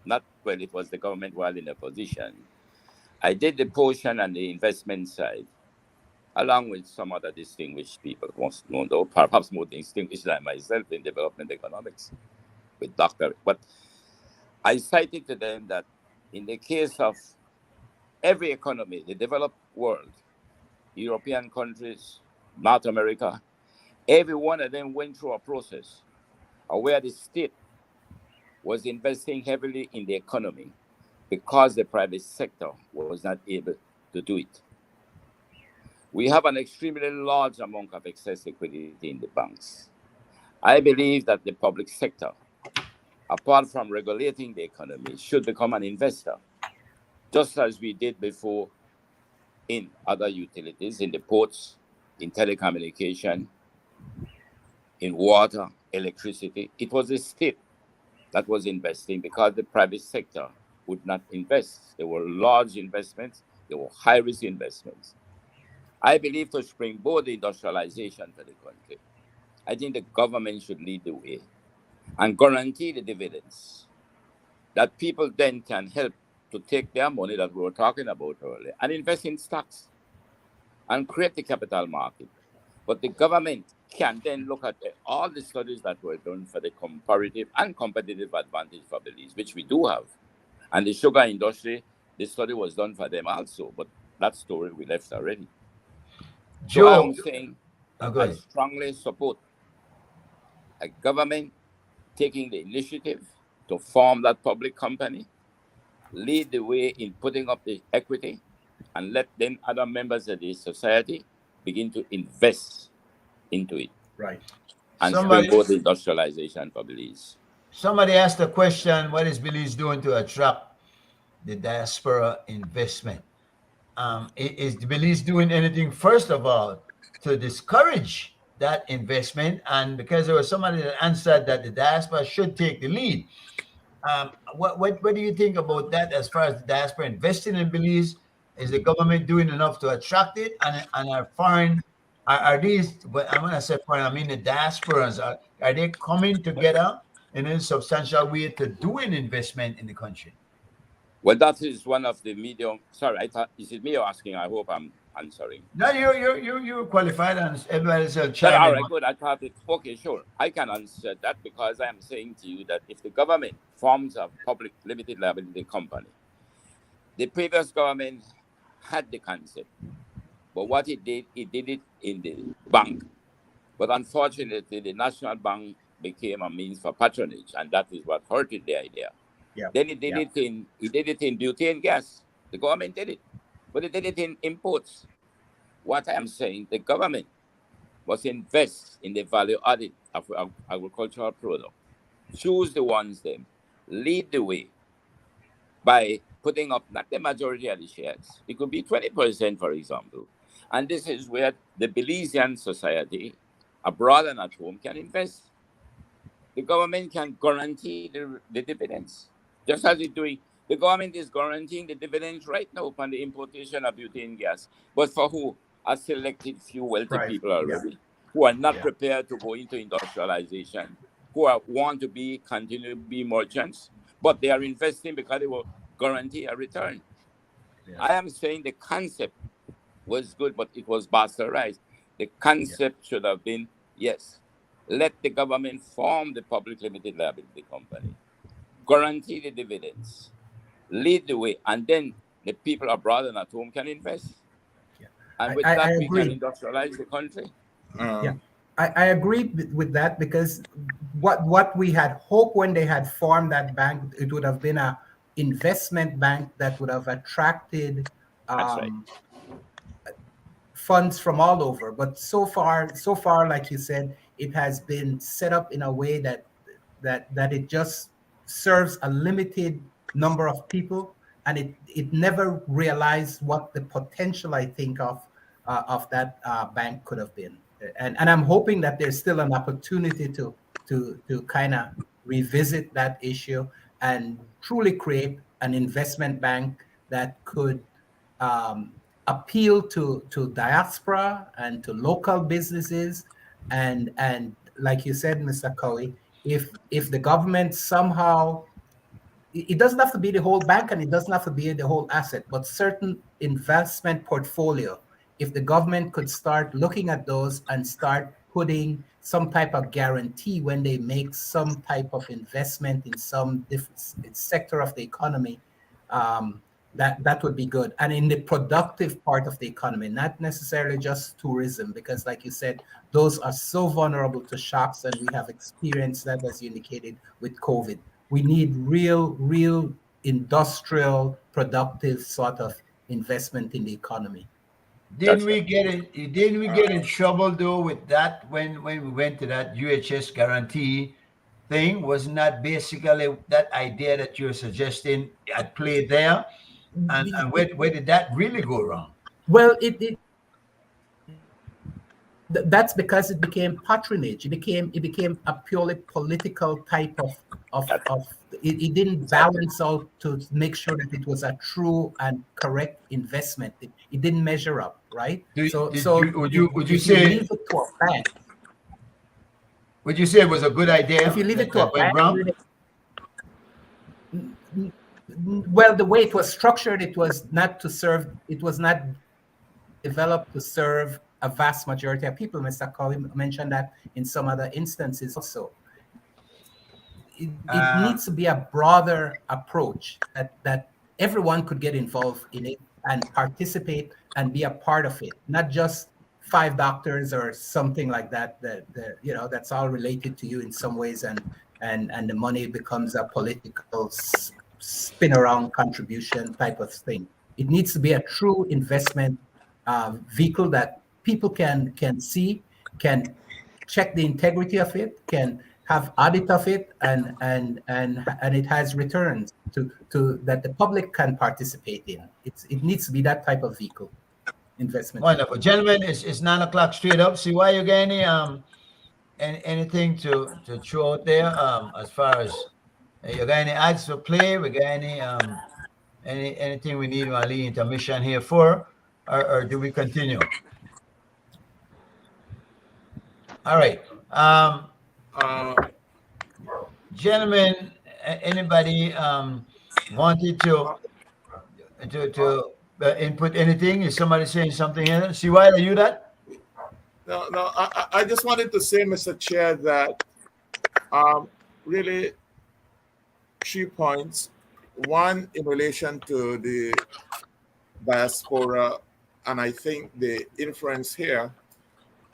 not when it was the government while in opposition, I did the portion on the investment side, along with some other distinguished people, most known, though perhaps more distinguished than myself in development economics, with Dr. But I cited to them that in the case of every economy, the developed world, European countries, North America, every one of them went through a process where the state was investing heavily in the economy because the private sector was not able to do it. We have an extremely large amount of excess liquidity in the banks. I believe that the public sector, apart from regulating the economy, should become an investor, just as we did before in other utilities, in the ports, in telecommunication, in water, electricity. It was the state that was investing because the private sector would not invest. There were large investments, there were high-risk investments. I believe to springboard the industrialization for the country, I think the government should lead the way and guarantee the dividends that people then can help to take their money that we were talking about earlier and invest in stocks and create the capital market. But the government can then look at all the studies that were done for the comparative and competitive advantage for Belize, which we do have. And the sugar industry, the study was done for them also, but that story we left already. So Joe, I'm saying go I ahead. strongly support a government taking the initiative to form that public company, lead the way in putting up the equity, and let then other members of the society begin to invest into it. Right. And Somebody- springboard the industrialization for Belize. Somebody asked the question, what is Belize doing to attract the diaspora investment? Is Belize doing anything, first of all, to discourage that investment? And because there was somebody that answered that the diaspora should take the lead. What do you think about that as far as the diaspora investing in Belize? Is the government doing enough to attract it? And are foreign, are these, but I'm going to say foreign, I mean the diasporans, are they coming together in a substantial way to do an investment in the country? Well, that is one of the medium. Sorry, I thought, is it me you're asking? I hope I'm answering. No, you're qualified, and everybody else will But, chime all in. right, good. I thought it. Okay, sure. I can answer that because I am saying to you that if the government forms a public limited liability company, the previous government had the concept, but what it did it in the bank. But unfortunately, the National Bank became a means for patronage, and that is what hurted the idea. Yeah. Then it did it in butane gas. The government did it, but it did it in imports. What I am saying, the government must invest in the value added of agricultural product. Choose the ones them, lead the way by putting up not the majority of the shares. It could be 20%, for example. And this is where the Belizean society, abroad and at home, can invest. The government can guarantee the dividends, just as it's doing. The government is guaranteeing the dividends right now upon the importation of butane gas. But for who? A selected few wealthy people already, who are not prepared to go into industrialization, who want to continue to be merchants, but they are investing because they will guarantee a return. I am saying the concept was good, but it was bastardized. The concept should have been, yes, let the government form the public limited liability company, guarantee the dividends, lead the way, and then the people abroad and at home can invest. Yeah. And with I that, we agree. can industrialize the country. Yeah, I agree with that, because what we had hoped when they had formed that bank, it would have been a investment bank that would have attracted That's right. funds from all over. But so far, like you said, it has been set up in a way that it just serves a limited number of people, and it never realized what the potential, I think, of that bank could have been. And I'm hoping that there's still an opportunity to kind of revisit that issue and truly create an investment bank that could appeal to diaspora and to local businesses, and like you said, Mr. Cowie, if the government somehow, it doesn't have to be the whole bank and it doesn't have to be the whole asset, but certain investment portfolio, if the government could start looking at those and start putting some type of guarantee when they make some type of investment in some different sector of the economy, that would be good. And in the productive part of the economy, not necessarily just tourism, because like you said, those are so vulnerable to shocks, and we have experienced that, as you indicated, with COVID. We need real industrial, productive sort of investment in the economy. Didn't we get in trouble though with that when we went to that UHS guarantee thing? Wasn't that basically that idea that you're suggesting at play there? And where did that really go wrong? Well, that's because it became patronage. It became a purely political type of it didn't balance out to make sure that it was a true and correct investment. It didn't measure up, right? Would you say leave it to a bank? Would you say it was a good idea? If you leave it to a went bank, wrong? well, the way it was structured, it was not developed to serve a vast majority of people. Mr. Cowie mentioned that in some other instances also. It needs to be a broader approach that everyone could get involved in it and participate and be a part of it, not just 5 doctors or something like that, that's all related to you in some ways, and the money becomes a political spin around contribution type of thing. It needs to be a true investment vehicle that people can see, can check the integrity of it, can have audit of it, and it has returns to that the public can participate in. It needs to be that type of vehicle investment. Wonderful, gentlemen. It's 9 o'clock straight up. See why you got anything to throw out there as far as you got any ads to play? We got anything we need to lead intermission here for, or do we continue? All right. Gentlemen, anybody wanted to input anything? Is somebody saying something here? See why are you that? No. I just wanted to say, Mr. Chair, that really 3 points. One, in relation to the diaspora, and I think the inference here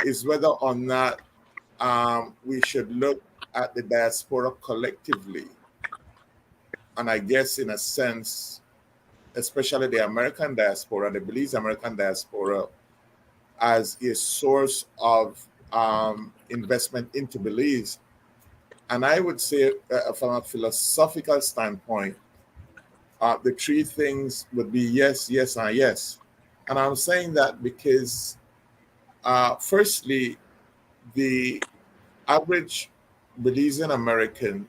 is whether or not we should look at the diaspora collectively. And I guess in a sense, especially the American diaspora, the Belize American diaspora, as a source of investment into Belize. And I would say from a philosophical standpoint, the 3 things would be yes, yes, and yes. And I'm saying that because firstly, the average Belizean American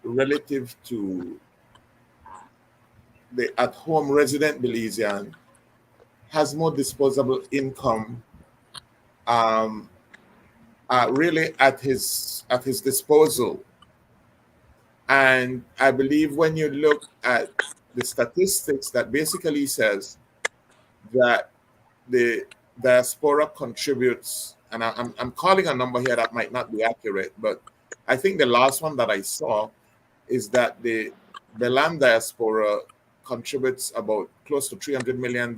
relative to the at-home resident Belizean has more disposable income really at his disposal. And I believe when you look at the statistics, that basically says that the diaspora contributes, and I'm calling a number here that might not be accurate, but I think the last one that I saw is that the Belam diaspora contributes about close to $300 million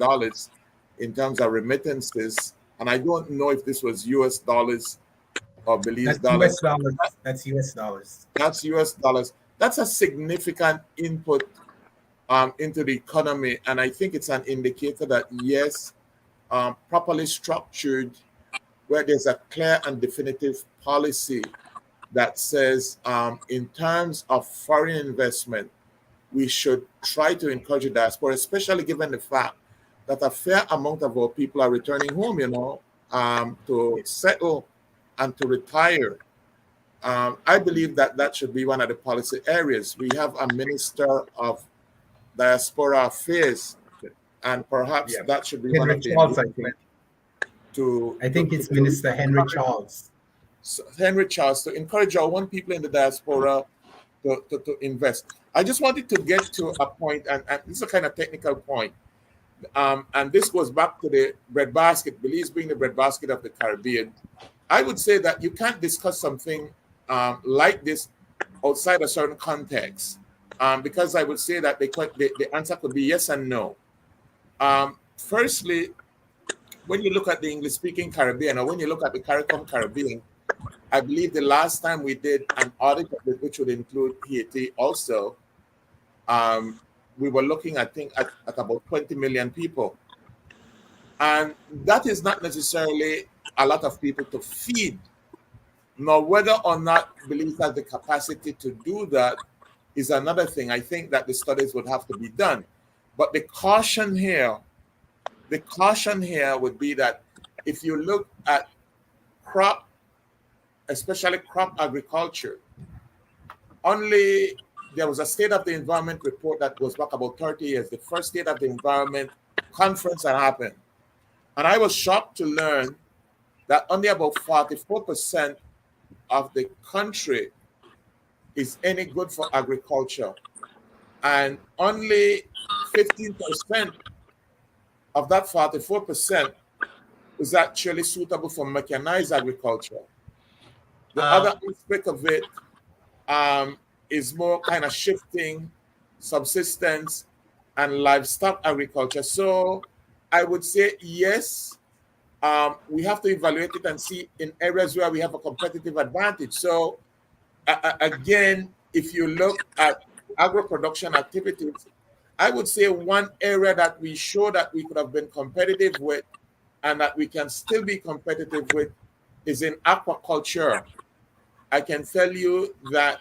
in terms of remittances. And I don't know if this was US dollars or Belize That's dollars. US dollars. That's US dollars. That's US dollars. That's a significant input into the economy. And I think it's an indicator that, yes, properly structured, where there's a clear and definitive policy that says, in terms of foreign investment, we should try to encourage the diaspora, especially given the fact that a fair amount of our people are returning home, to settle and to retire. I believe that that should be one of the policy areas. We have a Minister of Diaspora Affairs, and perhaps that should be one Henry of the Charles, I think. I think it's Minister Henry Charles. Henry Charles, to encourage our own people in the diaspora to invest. I just wanted to get to a point, and this is a kind of technical point, and this goes back to the breadbasket, Belize being the breadbasket of the Caribbean. I would say that you can't discuss something like this outside a certain context, because I would say that the answer could be yes and no. Firstly, when you look at the English-speaking Caribbean, or when you look at the CARICOM Caribbean, I believe the last time we did an audit of it, which would include Haiti also, we were looking, I think, at about 20 million people. And that is not necessarily a lot of people to feed. Now, whether or not Belize has the capacity to do that is another thing. I think that the studies would have to be done. But the caution here would be that if you look at crop, especially crop agriculture, there was a State of the Environment report that goes back about 30 years, the first State of the Environment conference that happened. And I was shocked to learn that only about 44% of the country is any good for agriculture. And only 15% of that 44% is actually suitable for mechanized agriculture. The other aspect of it is more kind of shifting subsistence and livestock agriculture. So I would say, yes, we have to evaluate it and see in areas where we have a competitive advantage. So again, if you look at agro-production activities, I would say one area that we show that we could have been competitive with and that we can still be competitive with is in aquaculture. I can tell you that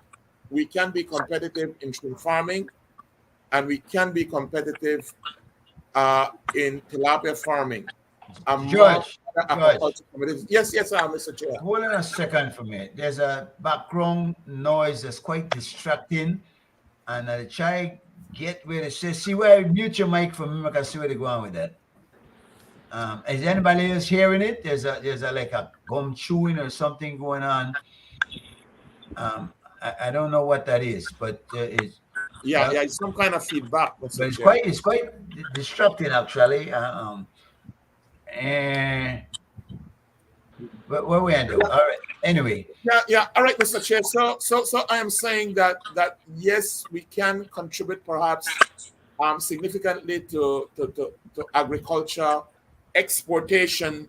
we can be competitive in shrimp farming, and we can be competitive in tilapia farming. George, Yes, Mr. Chair. hold on a second for me. There's a background noise that's quite distracting, and I'll try get where it says. See where I mute your mic for me. I can see where they're going with that. Is anybody else hearing it? There's a like a gum chewing or something going on. I don't know what that is, but it's some kind of feedback. But it's quite disrupting actually. And what we do? All right. Anyway. All right, Mr. Chair. So I am saying that yes, we can contribute perhaps significantly to agriculture exportation,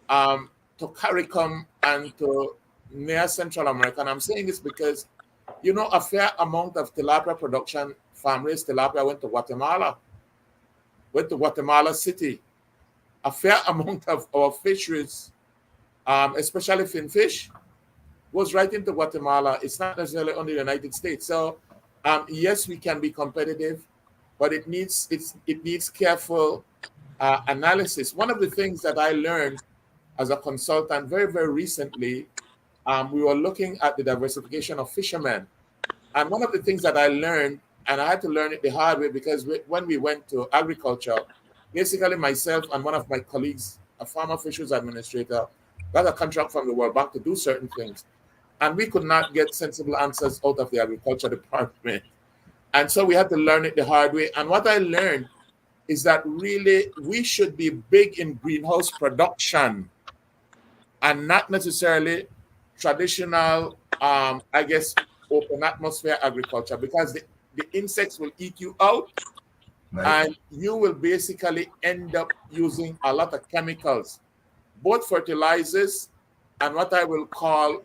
to CARICOM and to near Central America. And I'm saying this because, a fair amount of tilapia production, farm-raised tilapia went to Guatemala City. A fair amount of our fisheries, especially finfish, goes right into Guatemala. It's not necessarily only the United States. So, yes, we can be competitive, but it needs careful analysis. One of the things that I learned as a consultant very, very recently, we were looking at the diversification of fishermen. And one of the things that I learned, and I had to learn it the hard way, because when we went to agriculture, basically myself and one of my colleagues, a farmer fisheries administrator, got a contract from the World Bank to do certain things. And we could not get sensible answers out of the agriculture department. And so we had to learn it the hard way. And what I learned is that really we should be big in greenhouse production and not necessarily traditional, open atmosphere agriculture, because the insects will eat you out Right. and you will basically end up using a lot of chemicals, both fertilizers and what I will call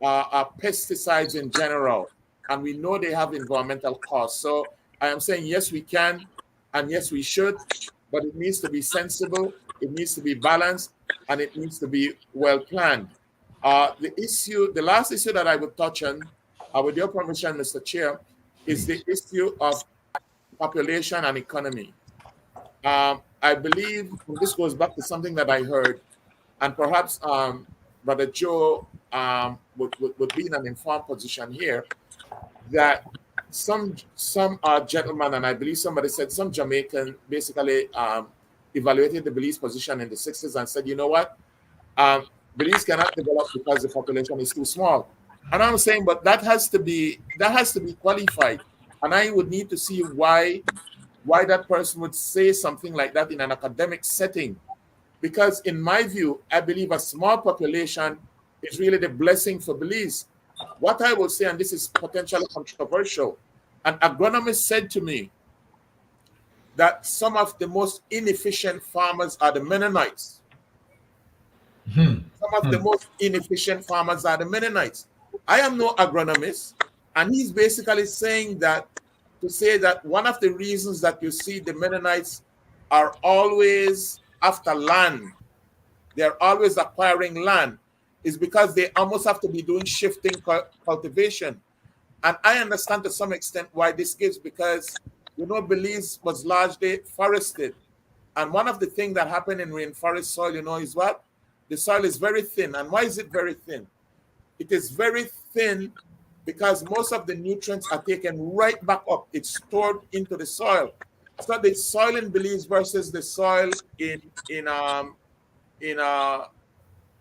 pesticides in general. And we know they have environmental costs. So I am saying, yes, we can, and yes, we should, but it needs to be sensible, it needs to be balanced, and it needs to be well planned. The last issue that I would touch on, with your permission, Mr. Chair, is the issue of population and economy. I believe this goes back to something that I heard, and perhaps Brother Joe would be in an informed position here, that some gentlemen, and I believe somebody said some Jamaican, basically evaluated the Belize position in the 60s and said, you know what, Belize cannot develop because the population is too small. And I'm saying, but that has to be qualified, and I would need to see why that person would say something like that in an academic setting. Because in my view, I believe a small population is really the blessing for Belize. What I will say, and this is potentially controversial, an agronomist said to me that some of the most inefficient farmers are the Mennonites. Some of the most inefficient farmers are the Mennonites. I am no agronomist, and he's basically saying that, to say that one of the reasons that you see the Mennonites are always after land, they're always acquiring land, is because they almost have to be doing shifting cultivation. And I understand to some extent why this gives, because, you know, Belize was largely forested. And one of the things that happened in rainforest soil, you know, is what? The soil is very thin. And why is it very thin? It is very thin because most of the nutrients are taken right back up. It's stored into the soil. So the soil in Belize versus the soil in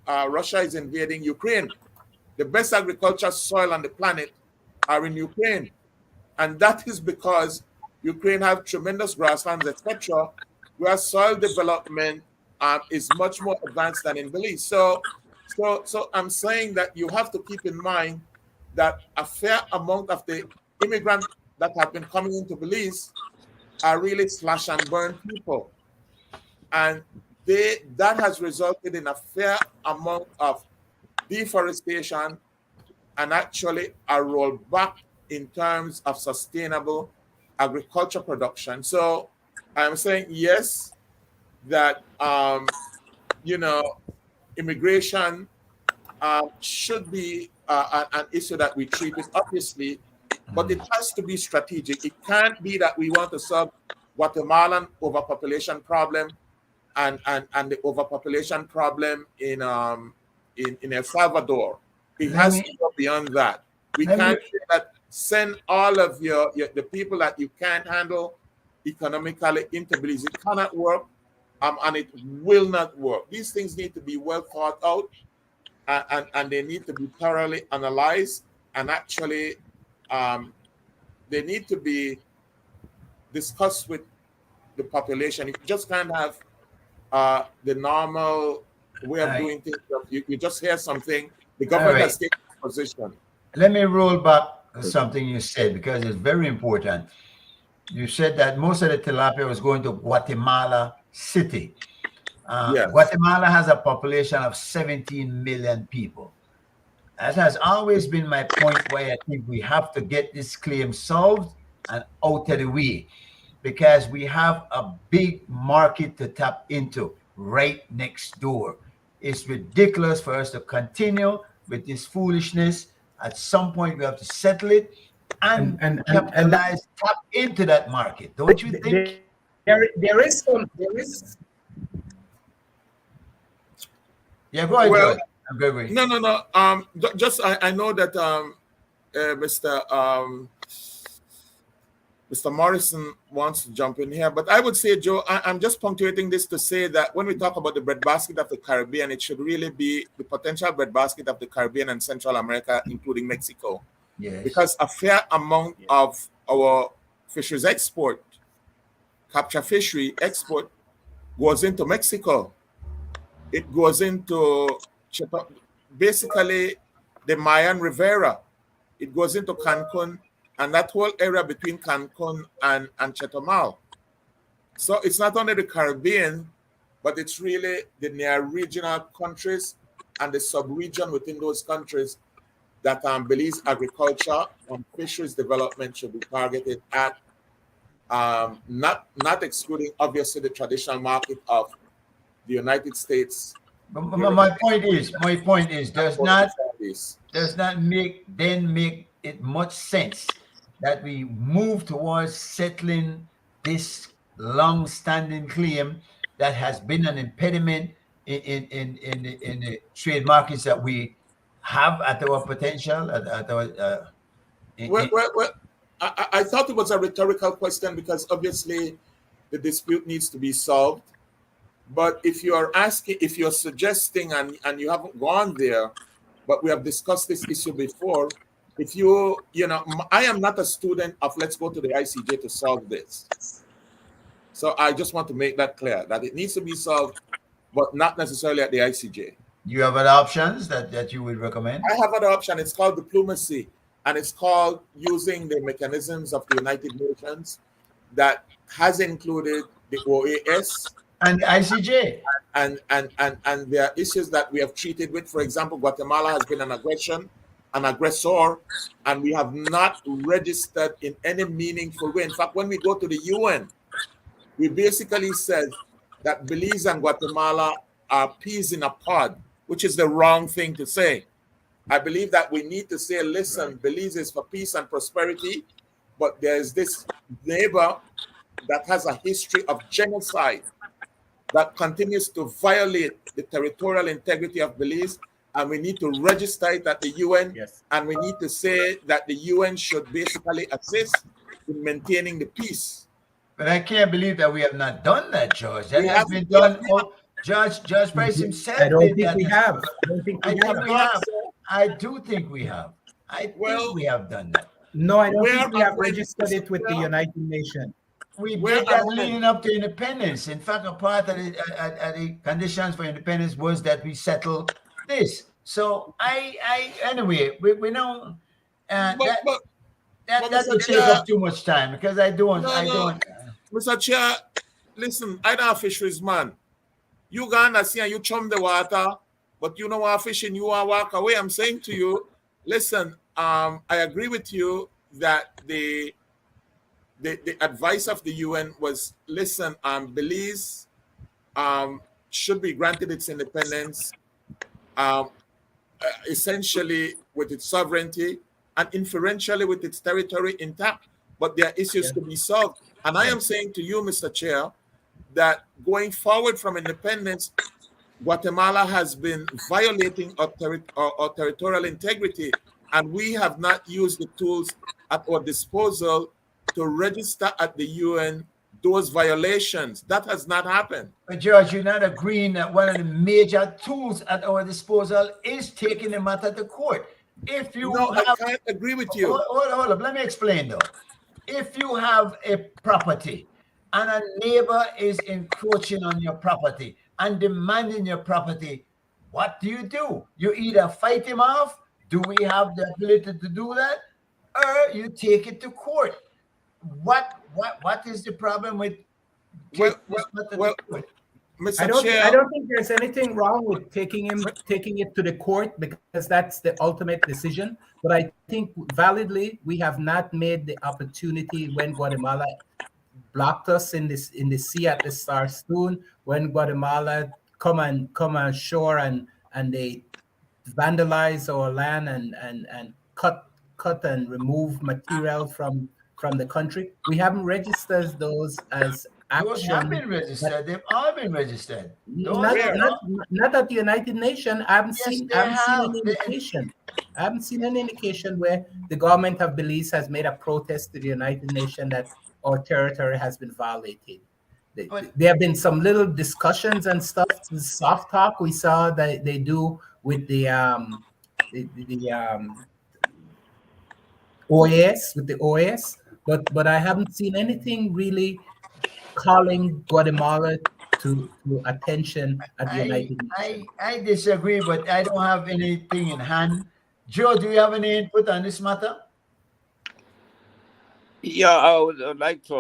Russia is invading Ukraine. The best agricultural soil on the planet are in Ukraine, and that is because Ukraine have tremendous grasslands, etc., where soil development is much more advanced than in Belize. So I'm saying that you have to keep in mind that a fair amount of the immigrants that have been coming into Belize are really slash and burn people, and that has resulted in a fair amount of deforestation and actually a rollback in terms of sustainable agriculture production. So I'm saying yes, that you know, immigration should be an issue that we treat with, obviously, but it has to be strategic. It can't be that we want to solve Guatemalan overpopulation problem and the overpopulation problem in El Salvador. It has to go beyond that. We can't say that send all of the people that you can't handle economically into Belize. It cannot work, and it will not work. These things need to be well thought out, and they need to be thoroughly analyzed, and actually they need to be discussed with the population. You just can't have the normal way of doing things. You just hear something, the government has taken a position. Let me roll back something you said, because it's very important. You said that most of the tilapia was going to Guatemala City. Yes. Guatemala has a population of 17 million people. That has always been my point, why I think we have to get this claim solved and out of the way, because we have a big market to tap into right next door. It's ridiculous for us to continue with this foolishness. At some point, we have to settle it and capitalize, tap into that market. Don't you think? There is. Yeah, go ahead. Well, go ahead. No. I know that Mr. Morrison wants to jump in here, but I would say, Joe, I'm just punctuating this to say that when we talk about the breadbasket of the Caribbean, it should really be the potential breadbasket of the Caribbean and Central America, including Mexico. Yes. Because a fair amount of our fisheries export, capture fishery export, goes into Mexico. It goes into basically the Mayan Riviera. It goes into Cancun and that whole area between Cancun and Chetumal. So it's not only the Caribbean, but it's really the near regional countries and the sub-region within those countries that Belize agriculture and fisheries development should be targeted at, not excluding obviously the traditional market of the United States. But my point is, does not make it much sense that we move towards settling this long-standing claim that has been an impediment in the trade markets that we have at our potential at our Well, I thought it was a rhetorical question because obviously the dispute needs to be solved. But if you're suggesting, and you haven't gone there, but we have discussed this issue before, if I am not a student of let's go to the ICJ to solve this. So I just want to make that clear, that it needs to be solved, but not necessarily at the ICJ. you have other options that you would recommend? I have another option. It's called diplomacy, and it's called using the mechanisms of the United Nations that has included the OAS And the ICJ. and there are issues that we have treated with. For example, Guatemala has been an aggressor, and we have not registered in any meaningful way. In fact, when we go to the UN, we basically said that Belize and Guatemala are peas in a pod, which is the wrong thing to say. I believe that we need to say, listen, Belize is for peace and prosperity, but there's this neighbor that has a history of genocide that continues to violate the territorial integrity of Belize, and we need to register it at the UN, Yes. and we need to say that the UN should basically assist in maintaining the peace. But I can't believe that we have not done that, George. That We has have- been done. Judge Price himself. I don't did think that. we have. I don't think I we think have. we have. I do think we have. I think Well, we have done that. No, I don't Where think we have are we- registered it with the United Nations. We Where did that are we? leading up to independence. In fact, a part of the conditions for independence was that we settle this. So anyway, we know But that Mr. would take Chair- up too much time because I don't. Mr. Chair, listen, I know a fisheries man. You gonna see and you chum the water, but you know what fishing, you want to walk away. I'm saying to you, listen, I agree with you that the advice of the UN was, listen, Belize should be granted its independence, essentially with its sovereignty and inferentially with its territory intact. But there are issues to be solved. And I am saying to you, Mr. Chair, that going forward from independence, Guatemala has been violating our territorial integrity, and we have not used the tools at our disposal to register at the UN those violations. That has not happened. But George, you're not agreeing that one of the major tools at our disposal is taking the matter to court. If you No, have, I can't agree with you. hold up, let me explain though. If you have a property and a neighbor is encroaching on your property and demanding your property, what do? You either fight him off, do we have the ability to do that, or you take it to court. What is the problem with Well, I Mr. don't. Chair, I don't think there's anything wrong with taking it to the court because that's the ultimate decision. But I think validly we have not made the opportunity when Guatemala blocked us in the sea at the Sarstoon, when Guatemala come ashore and they vandalize our land and cut and remove material from the country. We haven't registered those as those have action. been registered? They've all been registered. Those Not at the United Nations. I haven't Yes, seen they any have. indication. I haven't seen any indication where the government of Belize has made a protest to the United Nations that our territory has been violated. There have been some little discussions and stuff, soft talk we saw that they do with the OAS, but I haven't seen anything really calling Guatemala to attention at the United Nations. I disagree, but I don't have anything in hand. Joe, do you have any input on this matter? Yeah, I would like to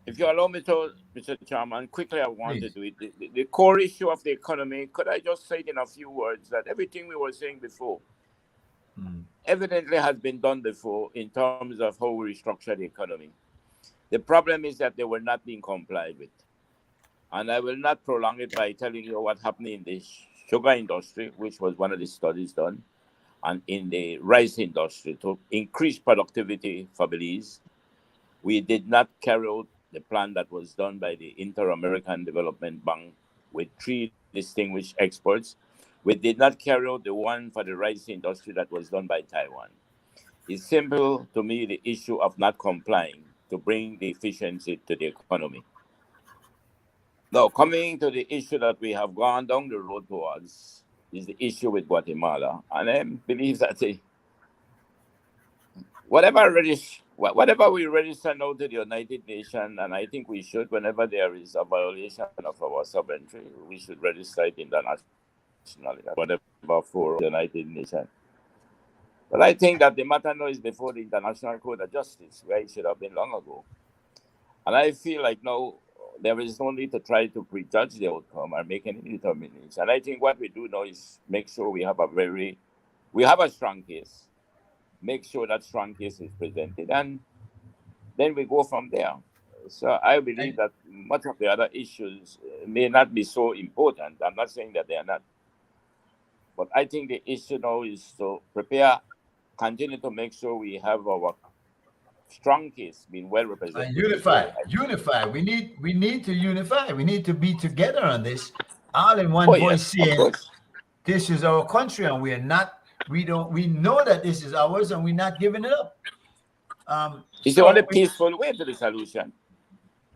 if you allow me to, Mr. Chairman, quickly I want to Please. do it. The core issue of the economy, could I just say it in a few words that everything we were saying before evidently has been done before in terms of how we restructure the economy. The problem is that they were not being complied with. And I will not prolong it by telling you what happened in the sugar industry, which was one of the studies done, and in the rice industry to increase productivity for Belize. We did not carry out the plan that was done by the Inter-American Development Bank with 3 distinguished experts. We did not carry out the one for the rice industry that was done by Taiwan. It's simple to me, the issue of not complying to bring the efficiency to the economy. Now, coming to the issue that we have gone down the road towards is the issue with Guatemala. And I believe that whatever we register now to the United Nations, and I think we should, whenever there is a violation of our sovereignty, we should register it internationally, whatever for the United Nations. But I think that the matter now is before the International Court of Justice, where it should have been long ago. And I feel like now there is no need to try to prejudge the outcome or make any determination. And I think what we do now is make sure we have a strong case. Make sure that strong case is presented, and then we go from there. So I believe that much of the other issues may not be so important. I'm not saying that they are not. But I think the issue now is to continue to make sure we have our strong case being well represented. Unify. We need to unify. We need to be together on this, all in one voice, yes, saying this is our country, and we know that this is ours, and we're not giving it up. It's the only peaceful way to the solution.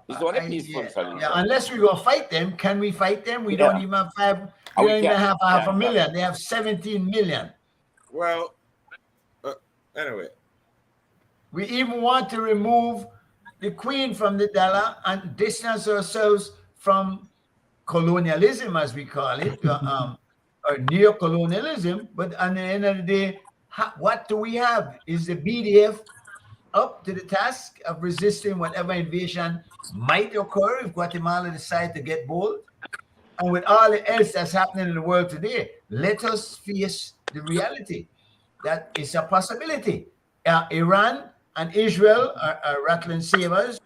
It's the only peaceful solution. Yeah, unless we go fight them, can we fight them? We don't even have half a million. They have 17 million. Well, anyway. We even want to remove the Queen from the dollar and distance ourselves from colonialism, as we call it, or neo-colonialism. But at the end of the day, what do we have? Is the BDF up to the task of resisting whatever invasion might occur if Guatemala decides to get bold? And with all else that's happening in the world today, let us face the reality that it's a possibility. Iran and Israel are rattling sabers.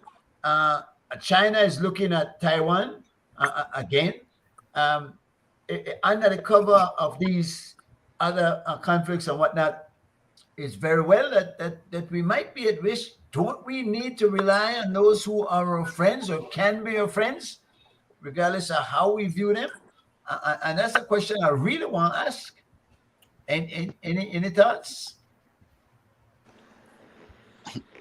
China is looking at Taiwan again. Under the cover of these other conflicts and whatnot, it's very well that we might be at risk. Don't we need to rely on those who are our friends or can be our friends, regardless of how we view them? And that's a question I really want to ask. Any thoughts?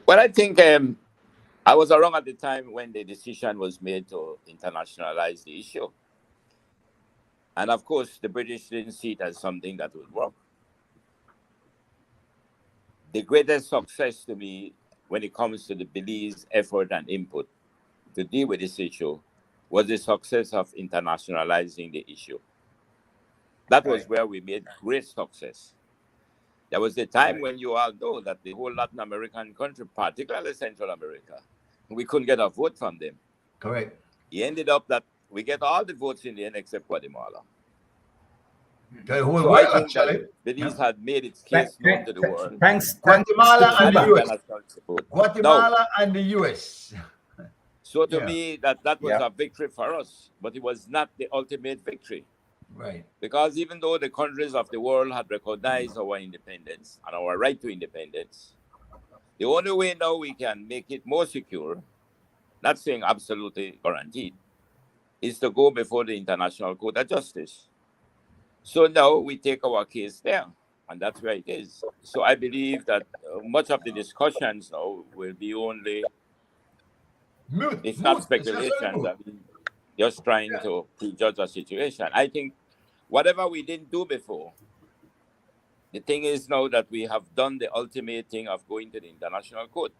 Well, I think I was around at the time when the decision was made to internationalize the issue. And of course, the British didn't see it as something that would work. The greatest success to me when it comes to the Belize effort and input to deal with this issue was the success of internationalizing the issue. That was where we made great success. There was a time when you all know that the whole Latin American country, particularly Central America, we couldn't get a vote from them. Correct. It ended up that we get all the votes in the end except Guatemala. The whole So world, I think actually. that Belize had made its case known to the world. Thanks. Guatemala and the And US. international support. Guatemala and the US. So to Yeah. me, that was a victory for us, but it was not the ultimate victory. Right. Because even though the countries of the world had recognized our independence and our right to independence, the only way now we can make it more secure, not saying absolutely guaranteed, is to go before the International Court of Justice. So now we take our case there, and that's where it is. So I believe that much of the discussions now will be only, it's not speculations, I mean, just trying to prejudge a situation. I think whatever we didn't do before, the thing is now that we have done the ultimate thing of going to the International Court.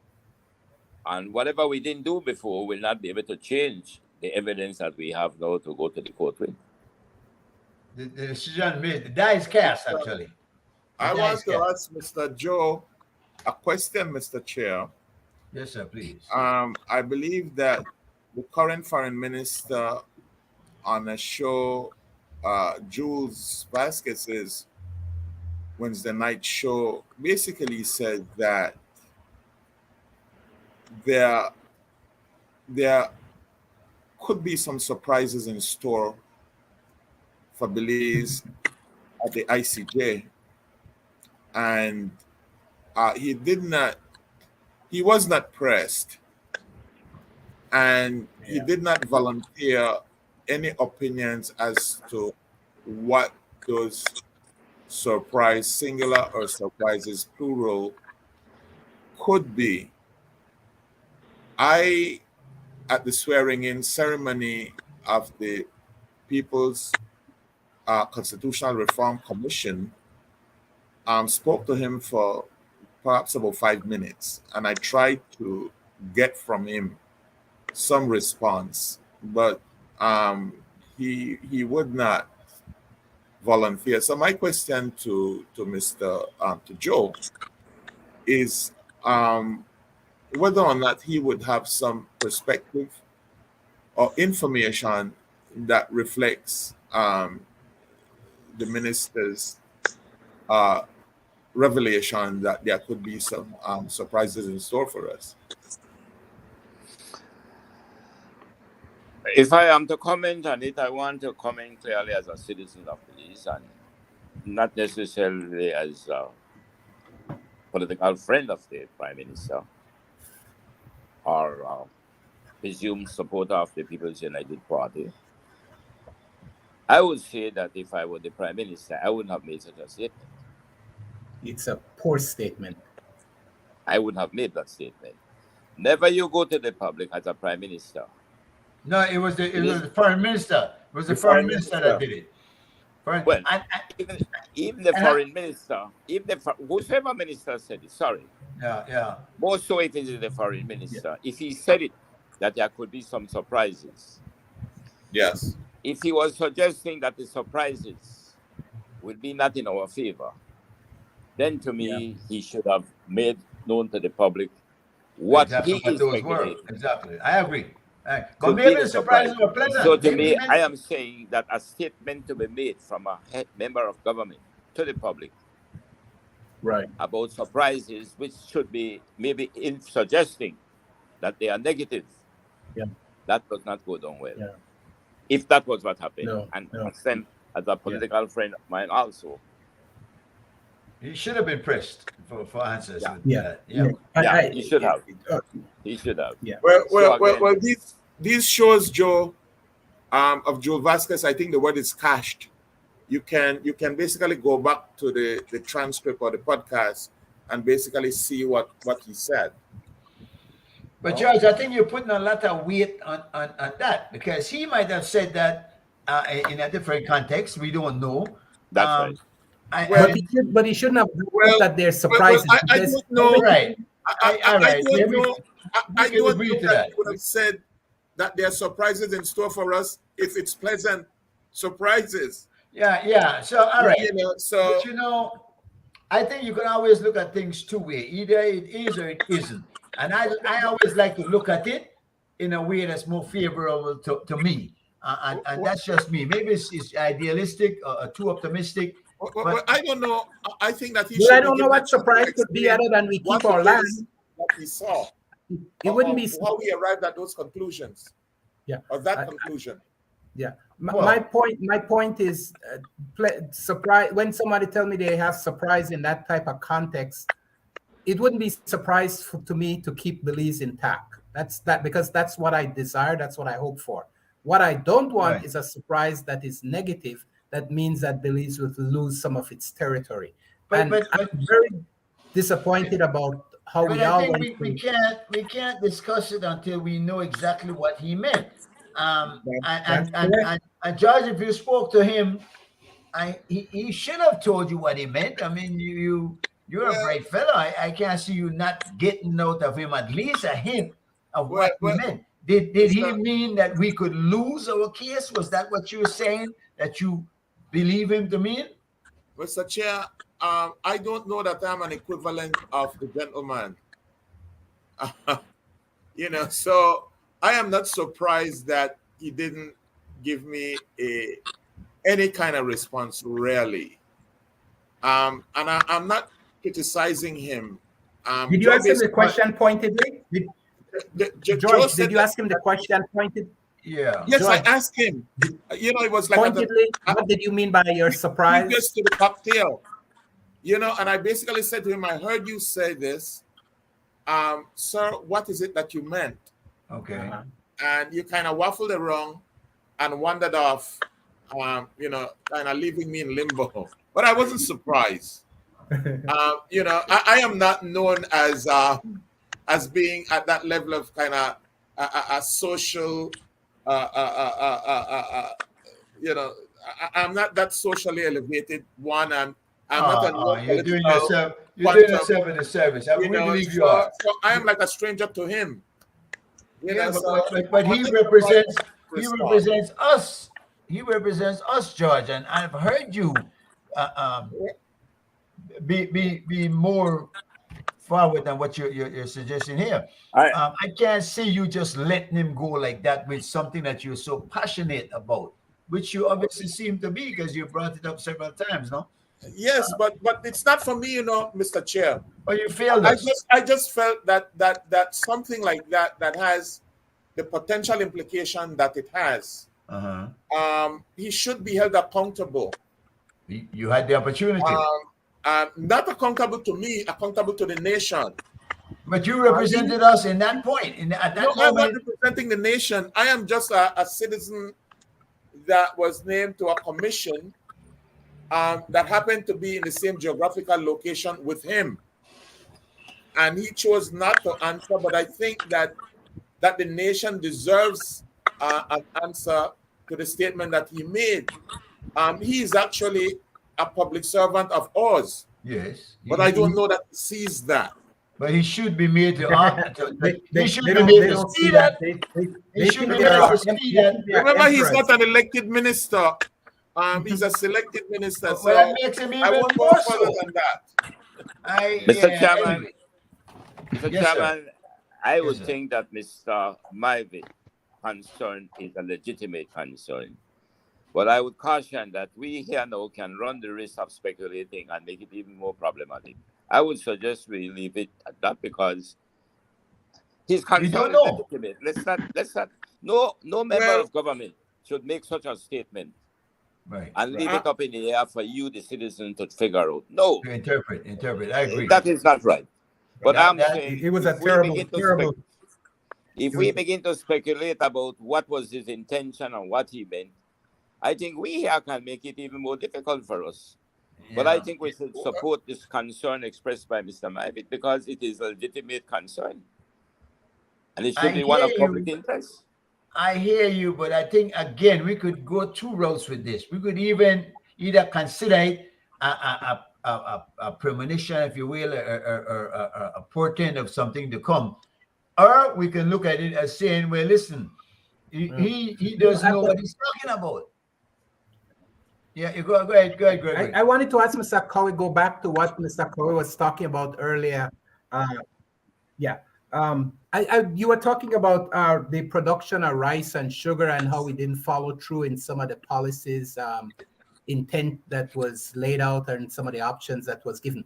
And whatever we didn't do before will not be able to change the evidence that we have now to go to the court with. The decision made. The die is cast, actually. I want to ask Mr. Joe a question, Mr. Chair. Yes, sir, please. I believe that the current foreign minister on a show, Jules Vasquez's Wednesday night show, basically said that there could be some surprises in store for Belize at the ICJ, and he was not pressed, and he did not volunteer any opinions as to what those surprise singular or surprises plural could be. At the swearing-in ceremony of the People's Constitutional Reform Commission, spoke to him for perhaps about 5 minutes, and I tried to get from him some response, but he would not volunteer. So my question to Joe is whether or not he would have some perspective or information that reflects the minister's revelation that there could be some surprises in store for us. If I am to comment on it, I want to comment clearly as a citizen of Belize and not necessarily as a political friend of the Prime Minister or presumed supporter of the People's United Party. I would say that if I were the Prime Minister, I wouldn't have made such a statement. It's a poor statement. I wouldn't have made that statement. Never you go to the public as a Prime Minister. No, it was the foreign minister. It was the foreign minister that did it. Well, even the foreign minister, whoever minister said it, sorry. Yeah. More so it is the foreign minister. If he said it, that there could be some surprises. Yes. If he was suggesting that the surprises will be not in our favor, then to me, he should have made known to the public what he is speculating. Exactly. I agree. But maybe the surprises were pleasant. So to me, I am saying that a statement to be made from a member of government to the public about surprises, which should be maybe in suggesting that they are negative, that does not go down well. If that was what happened, Sam, as a political friend of mine also, he should have been pressed for answers. He should have. He should have. Yeah. Well, these shows, Joe, of Joe Vasquez, I think the word is cached. You can basically go back to the transcript or the podcast and basically see what he said. But George, I think you're putting a lot of weight on that, because he might have said that in a different context. We don't know. That's right. But he shouldn't have said that there's surprises. I don't know. Right. I don't know. I don't know that he would have said that there are surprises in store for us if it's pleasant surprises. Yeah. So, all right. But, I think you can always look at things two ways. Either it is or it isn't. And I always like to look at it in a way that's more favorable to me. And that's just me. Maybe it's idealistic or too optimistic. But I don't know. I think that I don't know what surprise could be other than we keep our land. What we saw. It wouldn't be how we arrived at those conclusions. Yeah. Or that conclusion. Yeah. My point is surprise. When somebody tell me they have surprise in that type of context, it wouldn't be surprise to me to keep Belize intact. Because that's what I desire. That's what I hope for. What I don't want is a surprise that is negative. That means that Belize will lose some of its territory. But I'm very disappointed about how we all went through. We can't discuss it until we know exactly what he meant. And George, if you spoke to him, he should have told you what he meant. I mean, you're a bright fellow. I can't see you not getting out of him at least a hint of what he meant. Did he mean that we could lose our case? Was that what you were saying? That you believe him to mean? Mr. Chair, I don't know that I'm an equivalent of the gentleman. So I am not surprised that he didn't give me any kind of response, really. And I'm not criticizing him. Did you Joe ask him the basically, question pointedly? Joe George, said did you that, ask him the question pointed? Yeah. yes, I George, asked him. It was like pointedly, what did you mean by your previous surprise? to the cocktail. And I basically said to him, I heard you say this. Sir, what is it that you meant? Okay. Uh-huh. And you kind of waffled around and wandered off, kind of leaving me in limbo. But I wasn't surprised. I am not known as being at that level of kind of a social, I'm not that socially elevated one. I'm not a no You're doing political yourself. You're doing quantum, yourself a disservice. We believe you so, are. so I am like a stranger to him. Yeah, So but I he wasn't represents. surprised He to represents us. He represents us, George, and I've heard you be more forward than what you're suggesting here. I can't see you just letting him go like that with something that you're so passionate about, which you obviously seem to be because you brought it up several times, no? Yes, but it's not for me, Mr. Chair. But you failed us. I just felt that something like that has the potential implication that it has. He should be held accountable. You had the opportunity. Not accountable to me, accountable to the nation. But you represented us in that point. At that No, I'm not moment, representing the nation. I am just a citizen that was named to a commission that happened to be in the same geographical location with him. And he chose not to answer, but I think that the nation deserves an answer to the statement that he made. He is actually a public servant of ours. yes. But I don't know that he sees that. But he should be made to They see don't see that. that. He should be they made are to see that. Remember, he's emperors. not an elected minister. He's a selected minister. So Well, that makes him I even won't go more further so. than that. Mr. Chairman, Yes, Mr. Chairman, I would sir. think that Mr. Maivit's concern is a legitimate concern. But I would caution that we here now can run the risk of speculating and make it even more problematic. I would suggest we leave it at that because his concern don't is know. legitimate. Let's not. No member Well- of government should make such a statement Right. and leave it up in the air for you, the citizen, to figure out. No, To interpret. I agree. that is not right. But I'm That- saying It was a if we terrible, begin to terrible. if we begin to speculate about what was his intention and what he meant, I think we here can make it even more difficult for us. But I Yeah. think we should support this concern expressed by Mr. Maivit because it is a legitimate concern. And it should I be one of hear public you. interest. I hear you, but I think again we could go two routes with this. We could even either consider it a premonition, if you will, or a portent of something to come, or we can look at it as saying, "Well, listen, he doesn't know what he's talking about." Yeah, you go ahead, Gregory. I wanted to ask Mr. Cowie, go back to what Mr. Cowie was talking about earlier. You were talking about the production of rice and sugar and how we didn't follow through in some of the policies intent that was laid out and some of the options that was given.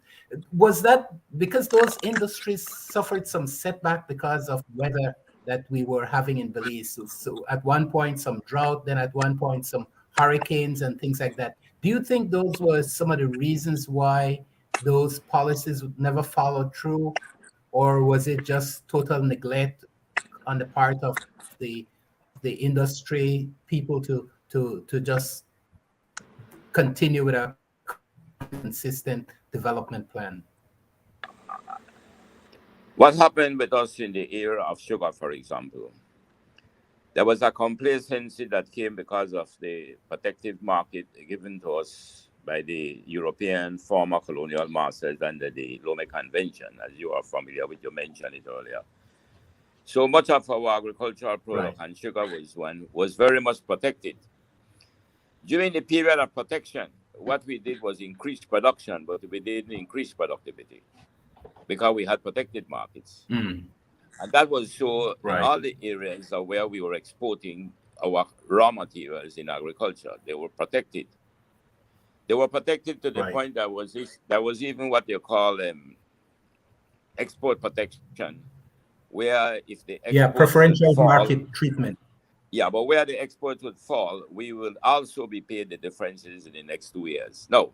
Was that because those industries suffered some setback because of weather that we were having in Belize? So at one point, some drought, then at one point, some hurricanes and things like that. Do you think those were some of the reasons why those policies never followed through? Or was it just total neglect on the part of the industry people to just continue with a consistent development plan? What happened with us in the era of sugar, for example? There was a complacency that came because of the protective market given to us by the European former colonial masters under the Lome Convention, as you are familiar with, you mentioned it earlier. So much of our agricultural product and sugar was very much protected. During the period of protection, what we did was increase production, but we didn't increase productivity because we had protected markets. And that was so in Right. all the areas of where we were exporting our raw materials in agriculture. They were protected. They were protected to the Right. point that was even what they call export protection, where if the Yeah, exports would preferential fall, market treatment. yeah, but where the exports would fall, we will also be paid the differences in the next 2 years. No.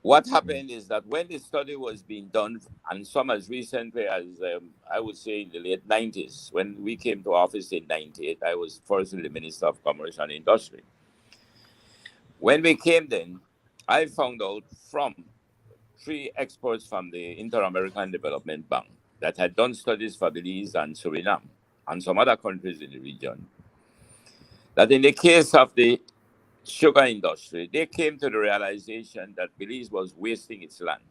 What happened is that when the study was being done, and some as recently as I would say in the late 90s, when we came to office in 98, I was first the Minister of Commerce and Industry. When we came then, I found out from 3 experts from the Inter-American Development Bank that had done studies for Belize and Suriname and some other countries in the region, that in the case of the sugar industry, they came to the realization that Belize was wasting its land.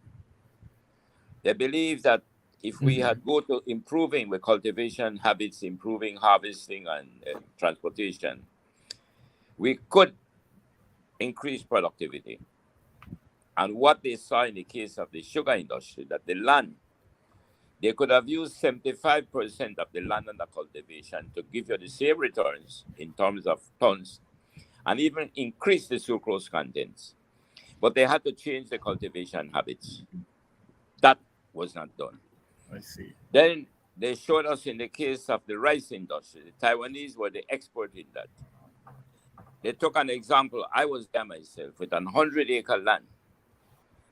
They believed that if we had go to improving the cultivation habits, improving harvesting and transportation, we could increase productivity. And what they saw in the case of the sugar industry, that the land, they could have used 75% of the land under cultivation to give you the same returns in terms of tons and even increase the sucrose contents. But they had to change the cultivation habits. That was not done. I see. Then they showed us in the case of the rice industry, the Taiwanese were the expert in that. They took an example, I was there myself, with an 100-acre land.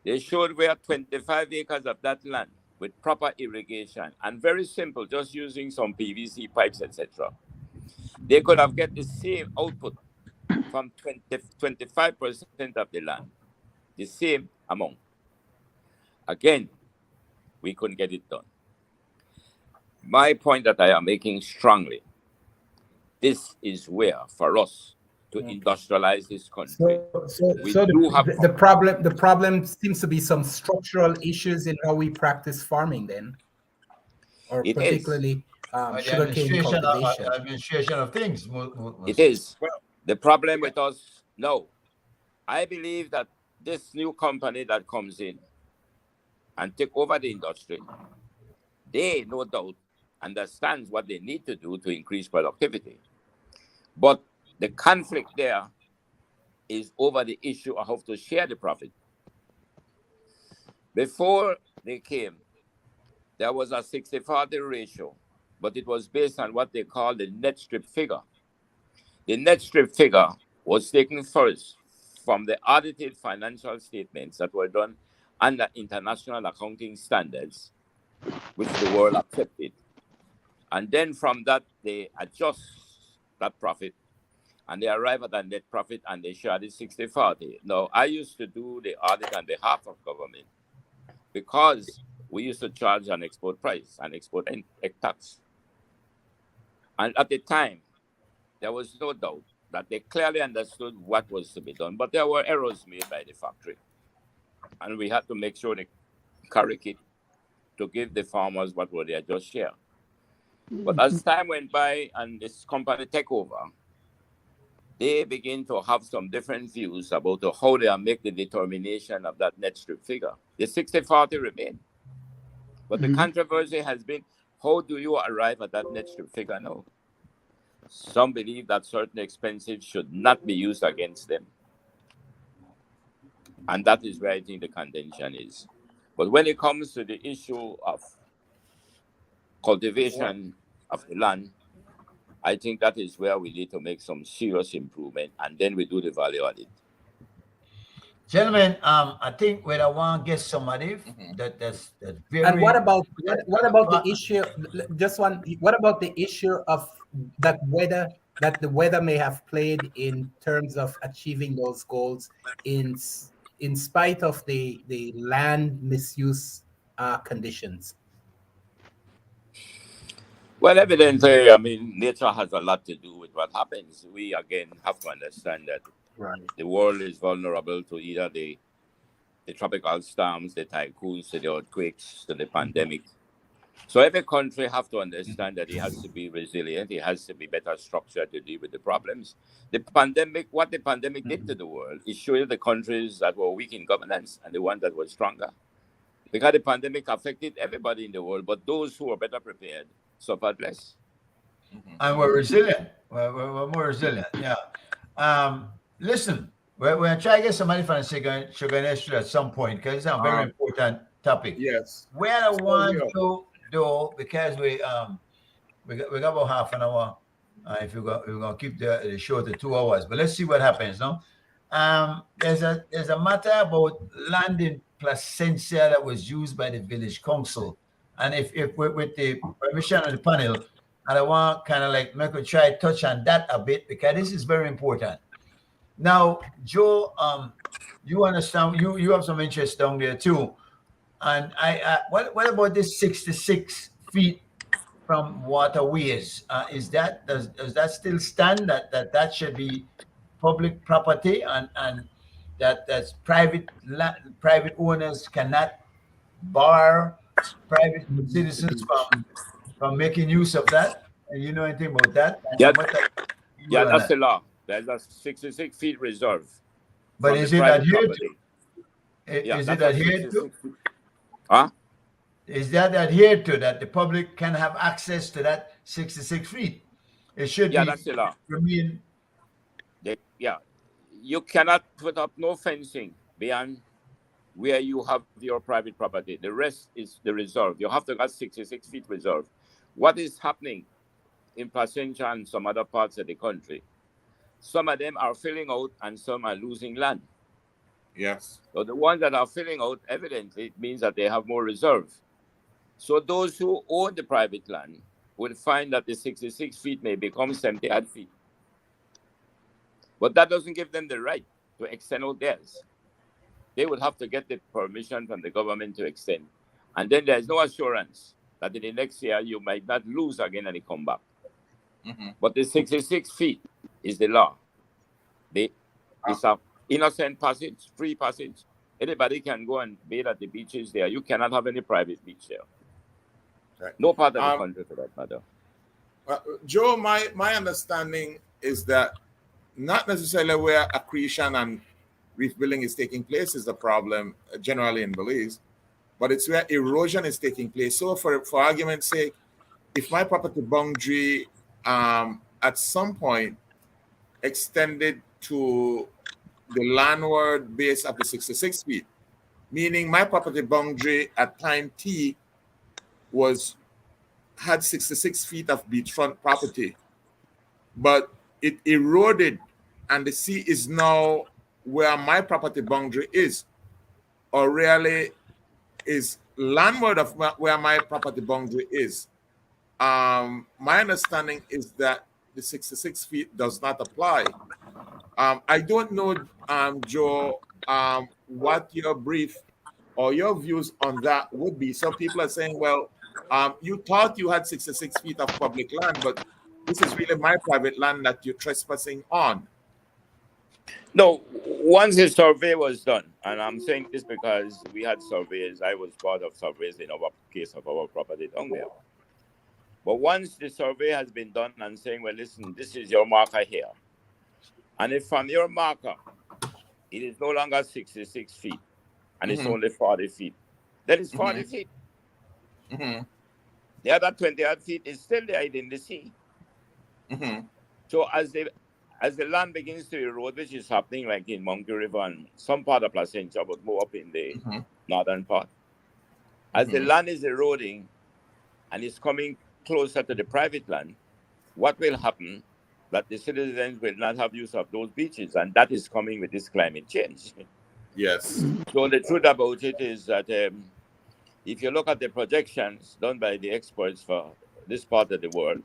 They showed where 25 acres of that land with proper irrigation and very simple, just using some PVC pipes, etc. They could have get the same output from 25% of the land, the same amount. Again, we couldn't get it done. My point that I am making strongly, this is where, for us, to industrialize this country, we So do have the problem seems to be some structural issues in how we practice farming then, or It is. particularly The sugarcane cultivation. administration of things. It is. The problem with us, no. I believe that this new company that comes in and take over the industry, they no doubt understands what they need to do to increase productivity. But the conflict there is over the issue of how to share the profit. Before they came, there was a 60-40 ratio, but it was based on what they call the net strip figure. The net strip figure was taken first from the audited financial statements that were done under international accounting standards, which the world accepted. And then from that, they adjust that profit and they arrive at a net profit and they share the 60-40. Now, I used to do the audit on behalf of government because we used to charge an export price, an export tax. And at the time, there was no doubt that they clearly understood what was to be done, but there were errors made by the factory. And we had to make sure they correct it to give the farmers what were their just share. But as time went by and this company take over, they begin to have some different views about how they make the determination of that net strip figure. The 60-40 remain. But the controversy has been, how do you arrive at that net strip figure now? Some believe that certain expenses should not be used against them. And that is where I think the contention is. But when it comes to the issue of cultivation of the land, I think that is where we need to make some serious improvement, and then we do the value added. Gentlemen, I think where I want to get somebody that's very. And what about the issue? Just one. What about the issue of that the weather may have played in terms of achieving those goals in spite of the land misuse conditions? Well, evidently, I mean, nature has a lot to do with what happens. We, again, have to understand that the world is vulnerable to either the tropical storms, the typhoons, to the earthquakes, to the pandemic. So every country has to understand that it has to be resilient. It has to be better structured to deal with the problems. What the pandemic did to the world is show the countries that were weak in governance and the ones that were stronger. because the pandemic affected everybody in the world, but those who were better prepared suffered less. And we're resilient. We're more resilient. Yeah. Listen, we're going to try to get somebody from the sugar industry at some point because it's a very important topic. Yes. Where I want to do, because we got about half an hour. If we're gonna keep the show to 2 hours, but let's see what happens. No, there's a matter about land in Placencia that was used by the village council, and if with the permission of the panel, and I want kind of like make a try touch on that a bit because this is very important. Now, Joe, you understand? You have some interest down there too, and what about this 66 feet from waterways? Does that still stand? That should be public property, and that's private owners cannot bar private citizens from making use of that. And you know anything about that? Yeah, that's the law. There's a 66 feet reserve. But is it adhered to? Is it adhered to? Huh? Is that adhered to, that the public can have access to that 66 feet? It should be. Yeah, that's the law. Yeah, you cannot put up no fencing beyond where you have your private property. The rest is the reserve. You have to have 66 feet reserve. What is happening in Placencia and some other parts of the country? Some of them are filling out and some are losing land. Yes. So the ones that are filling out, evidently, it means that they have more reserve. So those who own the private land will find that the 66 feet may become 78 feet. But that doesn't give them the right to extend out theirs. They would have to get the permission from the government to extend. And then there's no assurance that in the next year you might not lose again and it come back. But the 66 feet is the law. It's an innocent passage, free passage. Anybody can go and bathe at the beaches there. You cannot have any private beach there. Right. No part of the country for that matter. Joe, my understanding is that not necessarily where accretion and reef building is taking place is the problem generally in Belize, but it's where erosion is taking place. So for argument's sake, if my property boundary at some point extended to the landward base of the 66 feet, meaning my property boundary at time T had 66 feet of beachfront property, but it eroded and the sea is now where my property boundary is, or really is landward of where my property boundary is. My understanding is that the 66 feet does not apply. I don't know, Joe, what your brief or your views on that would be. Some people are saying, well, you thought you had 66 feet of public land, but this is really my private land that you're trespassing on. No, once the survey was done, and I'm saying this because we had surveys, I was part of surveys in our case of our property down there. But once the survey has been done and saying, well, listen, this is your marker here. And if from your marker, it is no longer 66 feet, and it's only 40 feet, then it's 40 feet. The other 28 feet is still there in the sea. So as the land begins to erode, which is happening like in Monkey River and some part of Placencia, but more up in the northern part, as the land is eroding and it's coming closer to the private land, what will happen? That the citizens will not have use of those beaches, and that is coming with this climate change. Yes. So the truth about it is that if you look at the projections done by the experts for this part of the world,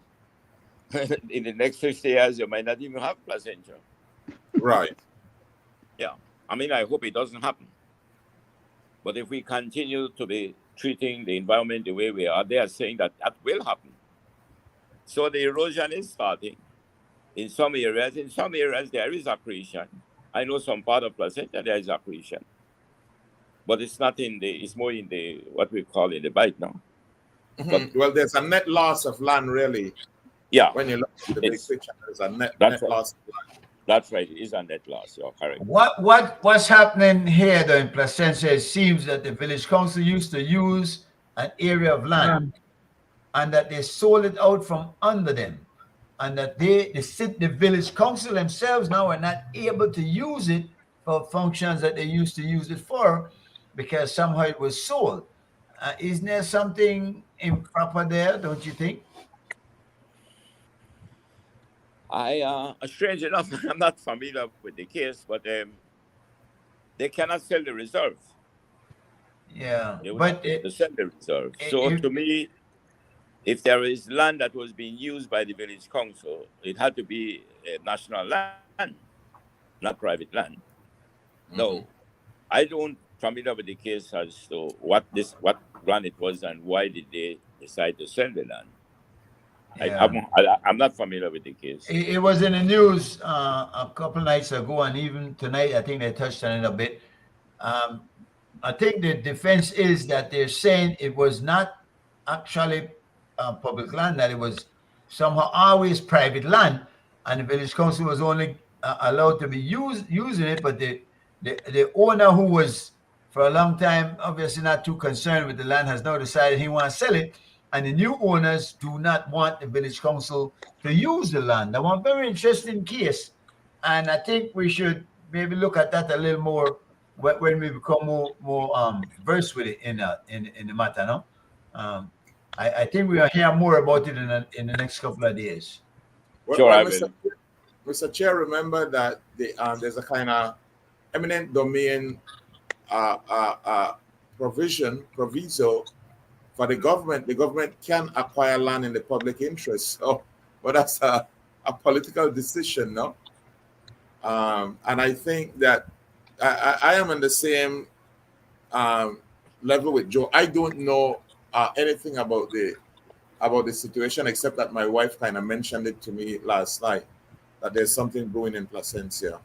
in the next 50 years, you might not even have Placencia. Right. Yeah. I mean, I hope it doesn't happen. But if we continue to be treating the environment the way we are, they are saying that that will happen. So the erosion is starting. In some areas there is accretion. I know some part of Placencia there is accretion, but it's not it's more in the what we call in the bight now. But, well, there's a net loss of land, really. Yeah. When you look at the big picture, there's a net right. loss of land. That's right. It is a net loss. You're correct. What's happening here though in Placencia? It seems that the village council used to use an area of land and that they sold it out from under them, and that the village council themselves now are not able to use it for functions that they used to use it for because somehow it was sold. Isn't there something improper there, don't you think? Strange enough, I'm not familiar with the case, but they cannot sell the reserve. Yeah, They would but have to sell the reserve. So to me, if there is land that was being used by the village council, it had to be national land, not private land. No, I don't familiar with the case as to what land it was and why did they decide to sell the land. I'm not familiar with the case. It was in the news a couple nights ago, and even tonight, I think they touched on it a bit. I think the defense is that they're saying it was not actually public land, that it was somehow always private land, and the village council was only allowed to be using it, but the owner, who was for a long time obviously not too concerned with the land, has now decided he wants to sell it, and the new owners do not want the village council to use the land. Now, one very interesting case, and I think we should maybe look at that a little more when we become more versed with it in the matter. No, I think we will hear more about it in the next couple of days. Sure, well, Mr. Chair, remember that there's a kind of eminent domain proviso for the government. The government can acquire land in the public interest. So, but that's a political decision, no? And I think that I am on the same level with Joe. I don't know anything about the situation, except that my wife kind of mentioned it to me last night, that there's something brewing in Placencia.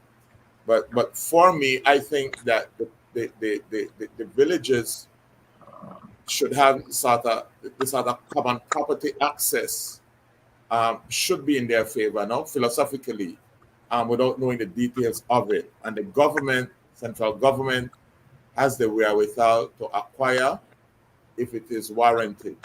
But for me, I think that the villages should have this sort of common property access should be in their favor, no, philosophically, without knowing the details of it. And the government, central government, has the wherewithal to acquire if it is warranted.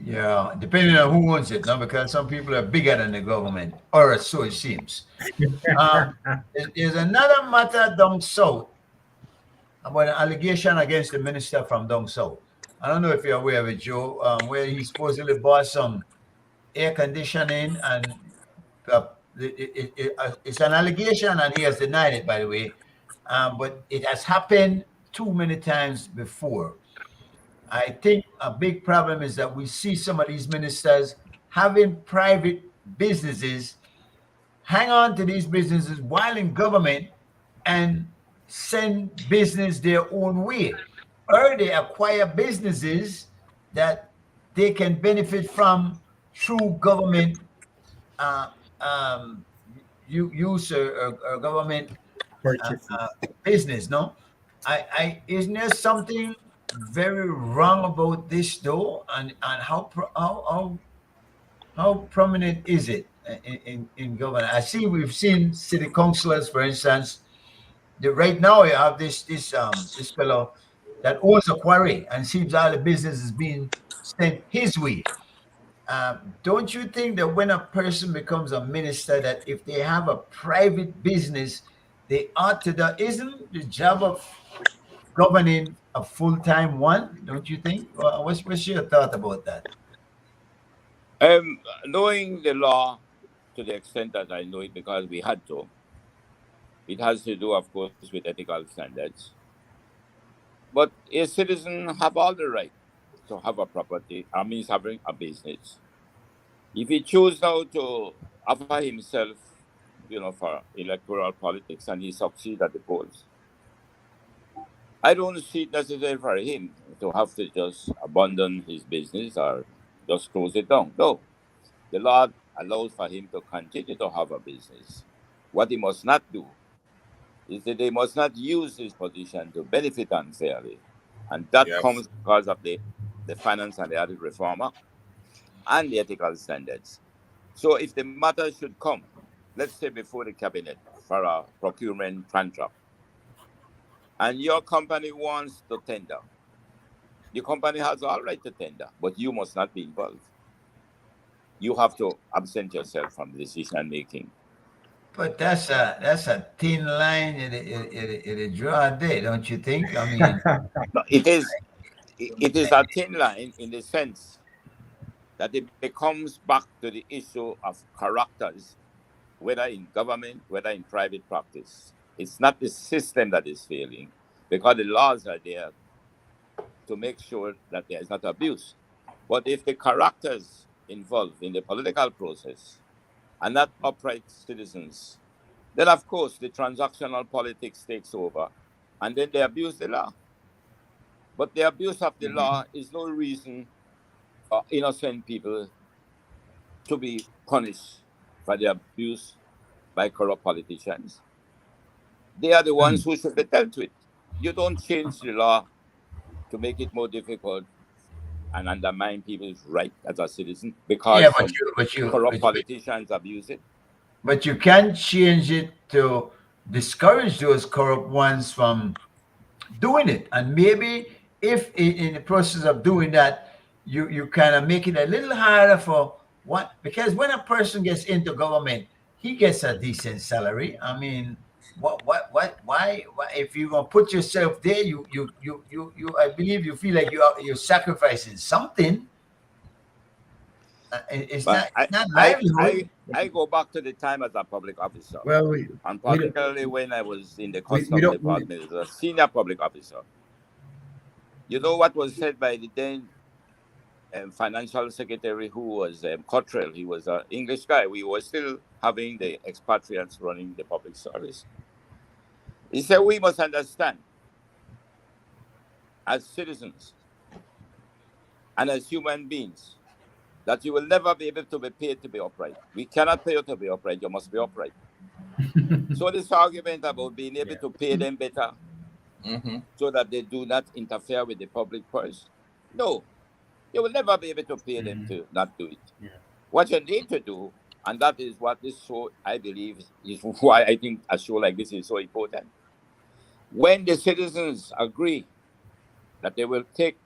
Yeah, depending on who owns it, no, because some people are bigger than the government, or so it seems. There's another matter down south about an allegation against the minister from down south. I don't know if you're aware of it, Joe, where he supposedly bought some air conditioning, and it's an allegation, and he has denied it, by the way. But it has happened too many times before. I think a big problem is that we see some of these ministers having private businesses, hang on to these businesses while in government, and send business their own way. Or they acquire businesses that they can benefit from through government use or government business. No, isn't there something very wrong about this though, and how prominent is it in government? We've seen city councillors, for instance. Right now you have this fellow that owns a quarry, and seems all the business is being sent his way. Don't you think that when a person becomes a minister, that if they have a private business, they ought to isn't the job of governing a full-time one, don't you think? What's your thought about that? Knowing the law to the extent that I know it, because we had to, it has to do, of course, with ethical standards. But a citizen have all the right to have a property, means having a business. If he chooses now to offer himself, for electoral politics, and he succeeds at the polls, I don't see it necessary for him to have to just abandon his business or just close it down. No, the law allows for him to continue to have a business. What he must not do is that they must not use his position to benefit unfairly. And that comes because of the Finance and the Audit Reform Act and the ethical standards. So if the matter should come let's say before the cabinet for a procurement contract, and your company wants to tender, the company has all right to tender, but you must not be involved. You have to absent yourself from decision making. But that's a thin line in a draw there, don't you think? I mean, No, it is a thin line in the sense that it becomes back to the issue of characters, whether in government, whether in private practice. It's not the system that is failing, because the laws are there to make sure that there is not abuse. But if the characters involved in the political process are not upright citizens, then of course the transactional politics takes over, and then they abuse the law. But the abuse of the law is no reason for innocent people to be punished for the abuse by corrupt politicians. They are the ones who should be dealt with. You don't change the law to make it more difficult and undermine people's right as a citizen because yeah, some corrupt politicians abuse it. But you can't change it to discourage those corrupt ones from doing it. And maybe if in the process of doing that, you kind of make it a little harder for what, because when a person gets into government, he gets a decent salary. I mean, why if you're gonna put yourself there, you I believe you feel like you're sacrificing something. It's But not livelihood. I go back to the time as a public officer. Well, And particularly when I was in the we Customs don't- Department as a senior public officer. You know what was said by the then financial secretary, who was Cottrell. He was an English guy. We were still having the expatriates running the public service. He said, we must understand as citizens and as human beings that you will never be able to be paid to be upright. We cannot pay you to be upright. You must be upright. So this argument about being able to pay them better so that they do not interfere with the public purse, no, you will never be able to pay them to not do it. Yeah. What you need to do, and that is what this show, I believe, is why I think a show like this is so important. When the citizens agree that they will take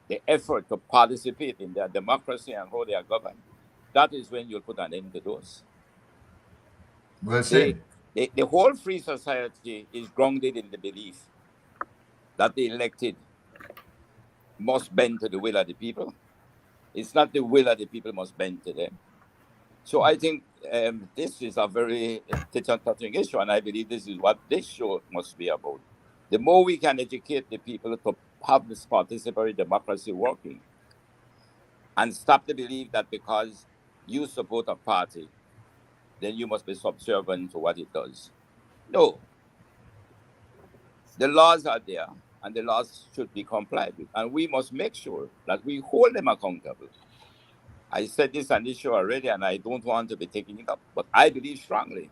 the effort to participate in their democracy and how they are governed, that is when you'll put an end to those. Well said. The whole free society is grounded in the belief that the elected must bend to the will of the people. It's not the will of the people must bend to them. So I think this is a very touching issue, and I believe this is what this show must be about. The more we can educate the people to have this participatory democracy working, and stop the belief that because you support a party, then you must be subservient to what it does. No. The laws are there, and the laws should be complied with. And we must make sure that we hold them accountable. I said this on this show already, and I don't want to be taking it up, but I believe strongly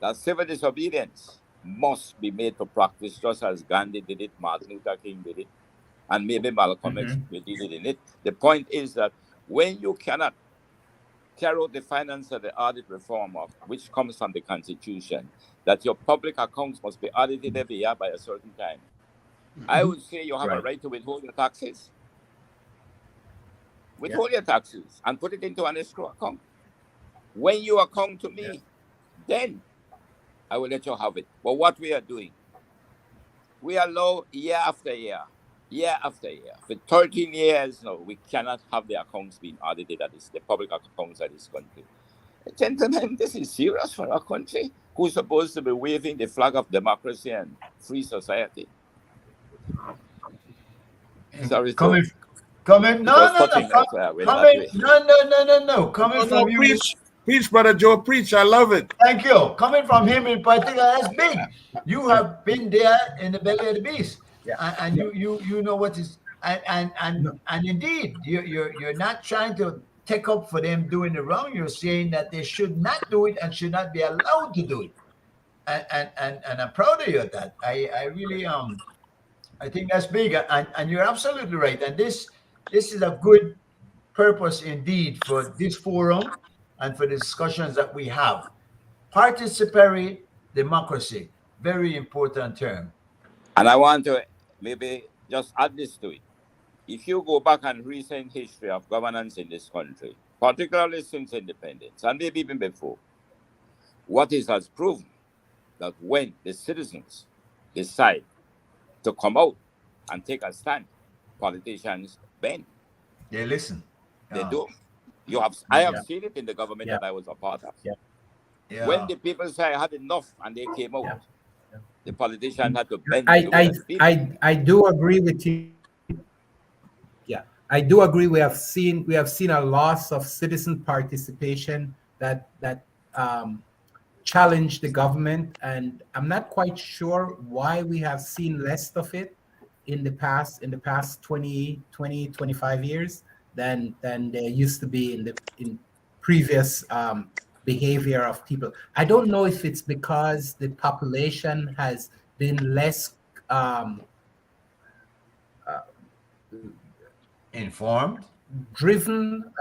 that civil disobedience must be made to practice, just as Gandhi did it, Martin Luther King did it, and maybe Malcolm X did it in it. The point is that when you cannot carry out the finance of the audit reform of which comes from the Constitution, that your public accounts must be audited every year by a certain time. I would say you have a right to withhold your taxes. Withhold your taxes and put it into an escrow account. When you account to me, then I will let you have it. But what we are doing, we allow year after year, for 13 years now, we cannot have the accounts being audited at the public accounts of this country. Gentlemen, this is serious for our country, who's supposed to be waving the flag of democracy and free society. Sorry, Coming, coming from you. Preach, Brother Joe, preach. I love it. Thank you. Coming from him in particular, that's big. You have been there in the belly of the beast, and you know what is, and indeed, you're not trying to take up for them doing the wrong. You're saying that they should not do it and should not be allowed to do it, and I'm proud of you at that. I really I think that's big, and you're absolutely right. And this is a good purpose indeed for this forum and for the discussions that we have. Participatory democracy, very important term. And I want to maybe just add this to it. If you go back and recent history of governance in this country, particularly since independence, and maybe even before, what it has proven that when the citizens decide to come out and take a stand, politicians bend. They listen. They Yeah. do. I have Yeah. seen it in the government Yeah. that I was a part of. Yeah. Yeah. When the people say I had enough and they came out, Yeah. Yeah. the politician had to bend to the will I, of the people. I do agree with you. Yeah, I do agree. We have seen a loss of citizen participation that challenged the government, and I'm not quite sure why we have seen less of it in the past 20, 25 years than there used to be in previous behavior of people. I don't know if it's because the population has been less Informed. driven.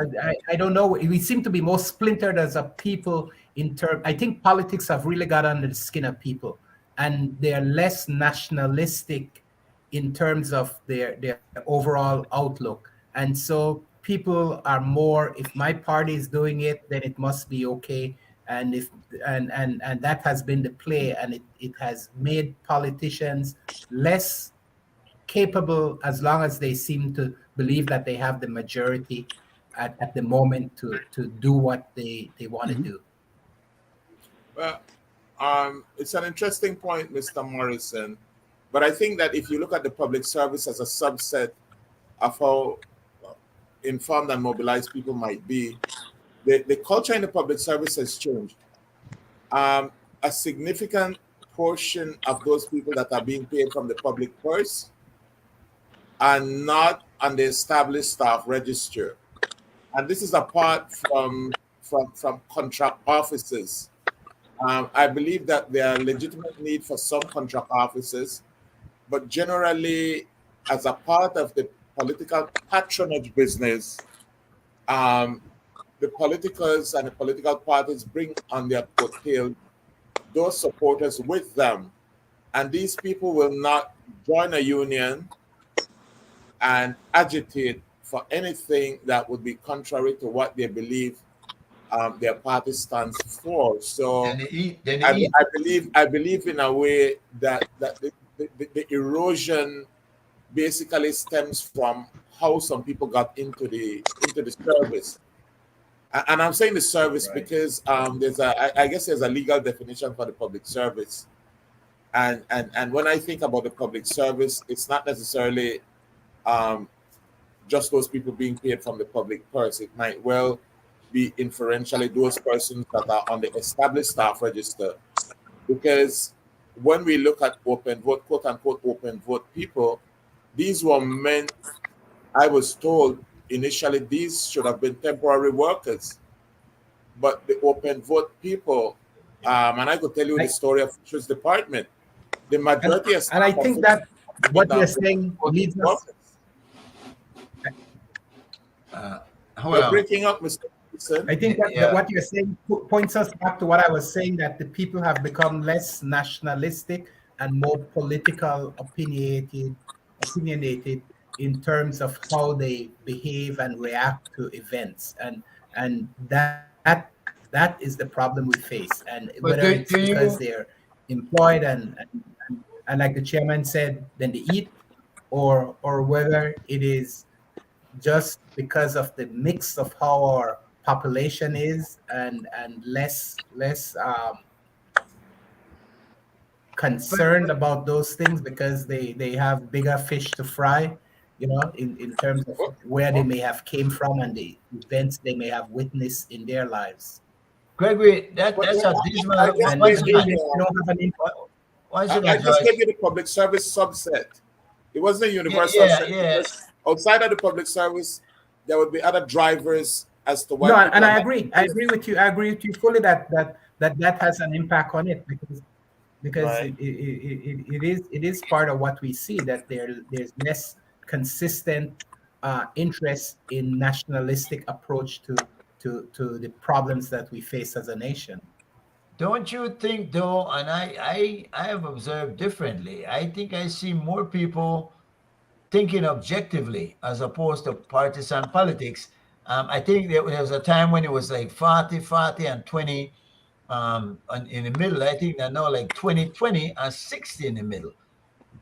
I don't know. We seem to be more splintered as a people in term. I think politics have really got under the skin of people, and they're less nationalistic in terms of their overall outlook. And so people are more, if my party is doing it, then it must be okay. And if and that has been the play, and it has made politicians less capable, as long as they seem to believe that they have the majority at the moment to do what they want to do. Well, it's an interesting point, Mr. Morrison. But I think that if you look at the public service as a subset of how informed and mobilized people might be, the culture in the public service has changed. A significant portion of those people that are being paid from the public purse are not on the established staff register. And this is apart from contract officers. I believe that there are legitimate need for some contract officers, but generally, as a part of the political patronage business, the politicals and the political parties bring on their coattail those supporters with them. And these people will not join a union and agitate for anything that would be contrary to what they believe their party stands for. So Then they eat. Then they I, eat. I believe in a way that the erosion basically stems from how some people got into the service. And I'm saying the service Right. because I guess there's a legal definition for the public service. And when I think about the public service, it's not necessarily just those people being paid from the public purse. It might well be inferentially those persons that are on the established staff register. Because when we look at open vote, quote unquote open vote people, these were meant, I was told initially, these should have been temporary workers. But the open vote people, and I could tell you the story of Fisher's department, the majority of And I staff think of that what now you're saying leads us. workers. Hold We're on. breaking up, Mr. Wilson. I think that Yeah. what you're saying points us back to what I was saying, that the people have become less nationalistic and more political opinionated in terms of how they behave and react to events, and that is the problem we face. And But whether do- it's do you- because they're employed and like the chairman said, then they eat, or whether it is just because of the mix of how our population is, and less concerned about those things because they have bigger fish to fry, in terms of where they may have came from and the events they may have witnessed in their lives. Gregory, that's a dismal. I just And Why is gave it you not- they don't have an impact. why is I it not just Joyce? gave you the public service subset. It wasn't a universal Yeah, set, yeah. because outside of the public service, there would be other drivers as to why. No, people and are I not- agree. I agree with you fully that has an impact on it, because Right. it is part of what we see, that there's less consistent interest in nationalistic approach to the problems that we face as a nation. Don't you think though, and I have observed differently. I think I see more people thinking objectively as opposed to partisan politics. I think there was a time when it was like 40, and 20 in the middle. I think that now like 20 and 60 in the middle.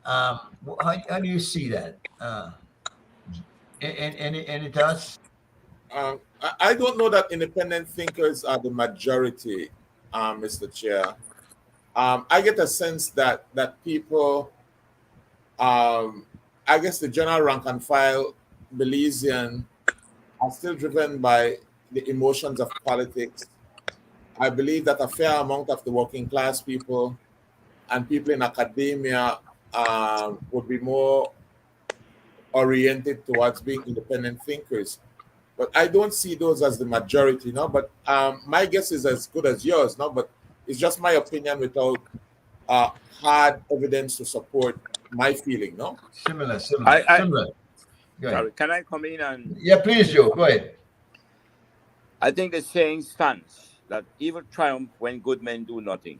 How do you see that? Any thoughts? I don't know that independent thinkers are the majority, Mr. Chair. I get a sense that people, I guess the general rank and file Belizean are still driven by the emotions of politics. I believe that a fair amount of the working class people and people in academia would be more oriented towards being independent thinkers. But I don't see those as the majority, no. But my guess is as good as yours, no. But it's just my opinion without hard evidence to support my feeling, no. Similar. Go ahead. Sorry, can I come in and? Yeah, please, Joe. Go ahead. I think the saying stands that evil triumph when good men do nothing.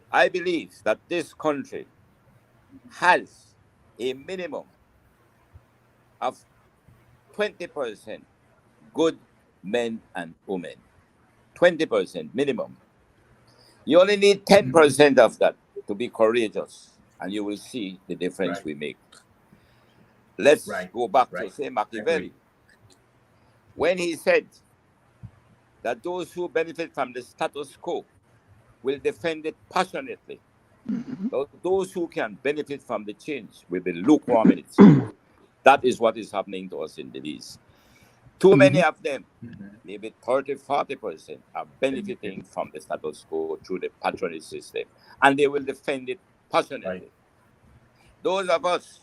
I believe that this country has a minimum of 20% good men and women. 20% minimum. You only need 10% of that to be courageous, and you will see the difference we make. Let's go back to say Machiavelli. When he said that those who benefit from the status quo will defend it passionately, but those who can benefit from the change will be lukewarm in it. That is what is happening to us in Belize. Too many of them, maybe 30-40%, are benefiting from the status quo through the patronage system, and they will defend it passionately. Those of us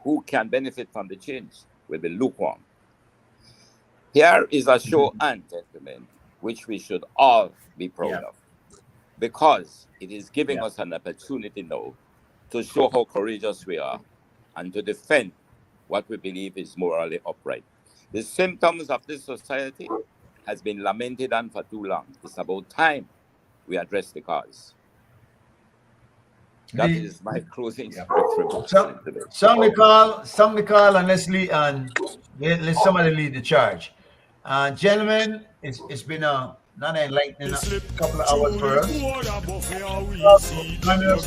who can benefit from the change will be lukewarm. Here is a show and gentlemen, which we should all be proud of, because it is giving us an opportunity now to show how courageous we are and to defend what we believe is morally upright. The symptoms of this society has been lamented on for too long. It's about time we address the cause. That is my closing remarks. Some call, and let somebody lead the charge. Gentlemen, it's been not enlightening couple of hours for us. And we'll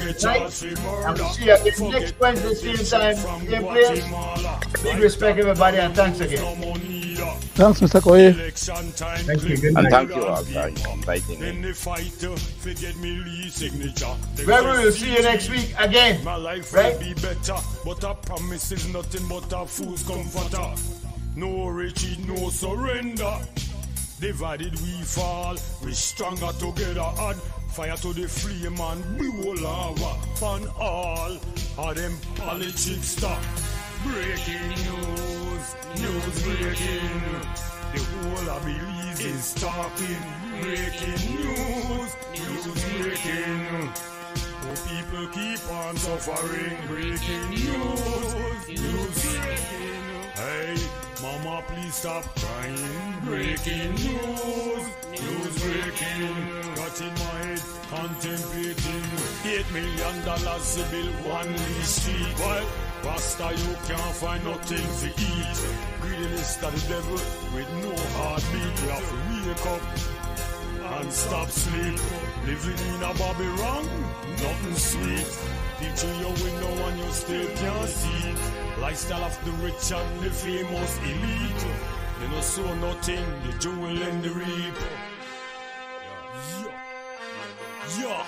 see you again next Wednesday, same time, same place. Big respect, everybody, and thanks again. Thanks, Mr. Koye. Thank you. Good And night. thank you all for inviting me. Gregory, we'll see you next week again. My life Right? will be better, but a promise is nothing but a fool's comforter. No retreat, no surrender. Divided we fall, we stronger together. Add fire to the flame and blow lava on all of them politics stuff. Breaking news breaking. The whole of Belize is talking. Breaking news breaking. Oh, people keep on suffering. Breaking news breaking. Hey, mama, please stop crying. Breaking news breaking. Got in my head, contemplating $8 million to build one lease street. Well, Rasta, you can't find nothing to eat. Greediness to the devil with no heartbeat. You have to wake up and stop sleep. Living in a Babylon, nothing sweet. Teaching your window and you still can't see. Lifestyle of the rich and the famous elite. They no sow nothing, the jewel and the reap. Yeah.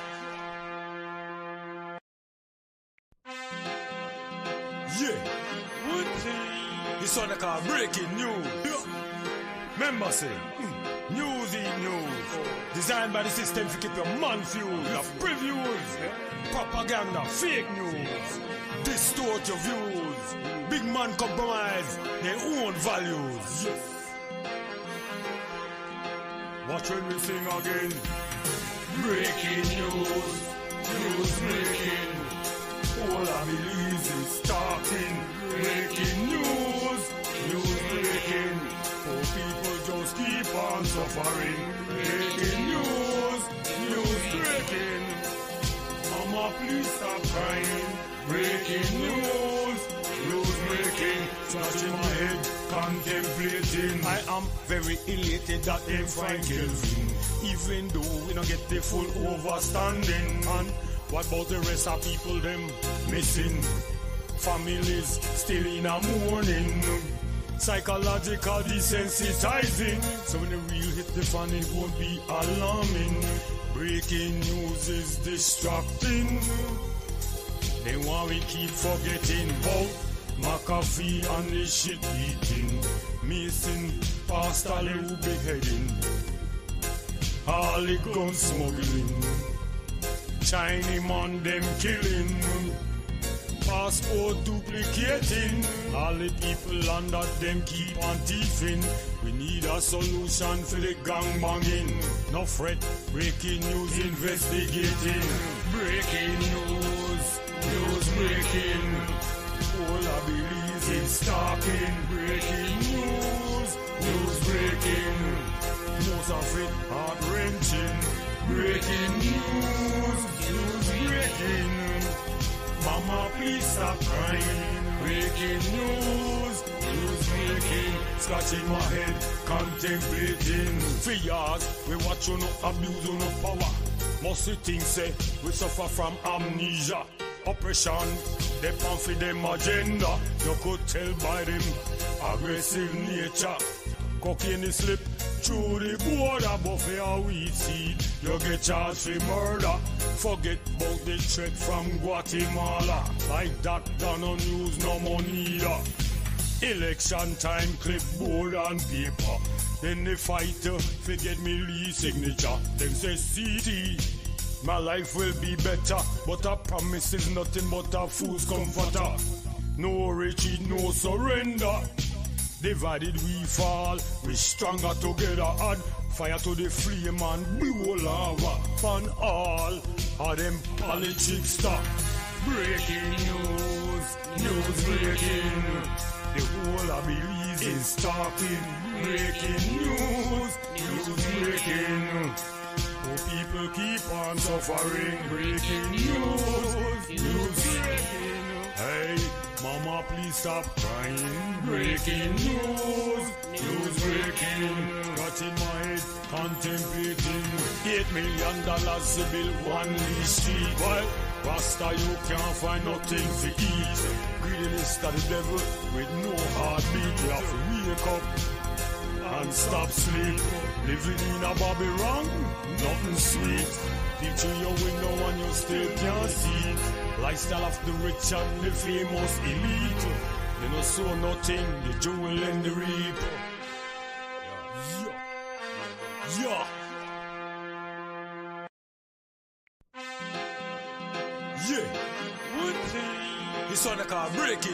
This one I call breaking news. Remember say, news in news. Designed by the system to keep your man fueled. Of previews, propaganda, fake news. Distort your views. Big man compromise their own values. Watch when we sing again. Breaking news breaking. All I believe is starting. Breaking news breaking. Oh, people just keep on suffering. Breaking news breaking. Mama, please stop crying. Breaking news. News breaking. Scratching my head, contemplating. I am very elated that they find Kelvin. Even though we don't get the full overstanding. And what about the rest of people them missing? Families still in a mourning. Psychological desensitizing. So when the real hit the fan, it won't be alarming. Breaking news is distracting. They want we keep forgetting about McAfee and the shit eating. Mason, Pastor Lou beheading. All the gun smuggling. Chinese man them killing. Passport duplicating. All the people under them keep on thieving. We need a solution for the gang banging. No fret, breaking news investigating. Breaking news, news breaking. All I believe is stalking. Breaking news, news breaking. Most of it heart-wrenching. Breaking news, news breaking. Mama, please stop crying. Breaking news, news breaking. Scratching my head, contemplating. For years, we watch you no abuse, you no power. Most of things say we suffer from amnesia. Oppression, they pamphlet for them agenda. You could tell by them aggressive nature. Cocaine is slip through the border, but for a weed seed, you get charged for murder. Forget about the threat from Guatemala. Like that, done on news, no money either. Election time, clipboard and paper. Then they fight to forget me Lee's signature. Them say CD, my life will be better. But a promise is nothing but a fool's comforter. No retreat, no surrender. Divided we fall, we stronger together. Add fire to the flame and blow lava. Fun all of them politics stop. Breaking news, news breaking. The whole of Belize is stopping. Breaking news, news breaking. Oh, people keep on suffering. Breaking news, news breaking. Hey, mama, please stop crying. Breaking news, news breaking. Got in my head, contemplating. $8 million to build one Lee Street. While Rasta, you can't find nothing to eat. Greediness to the devil with no heartbeat. You have to wake up and stop sleep. Living in a Babylon, nothing sweet. Teaching your window and you still can't see. Lifestyle of the rich and the famous elite. They no sow nothing, the jewel and the reap. Yeah. Yeah. One thing. This one I call breaking.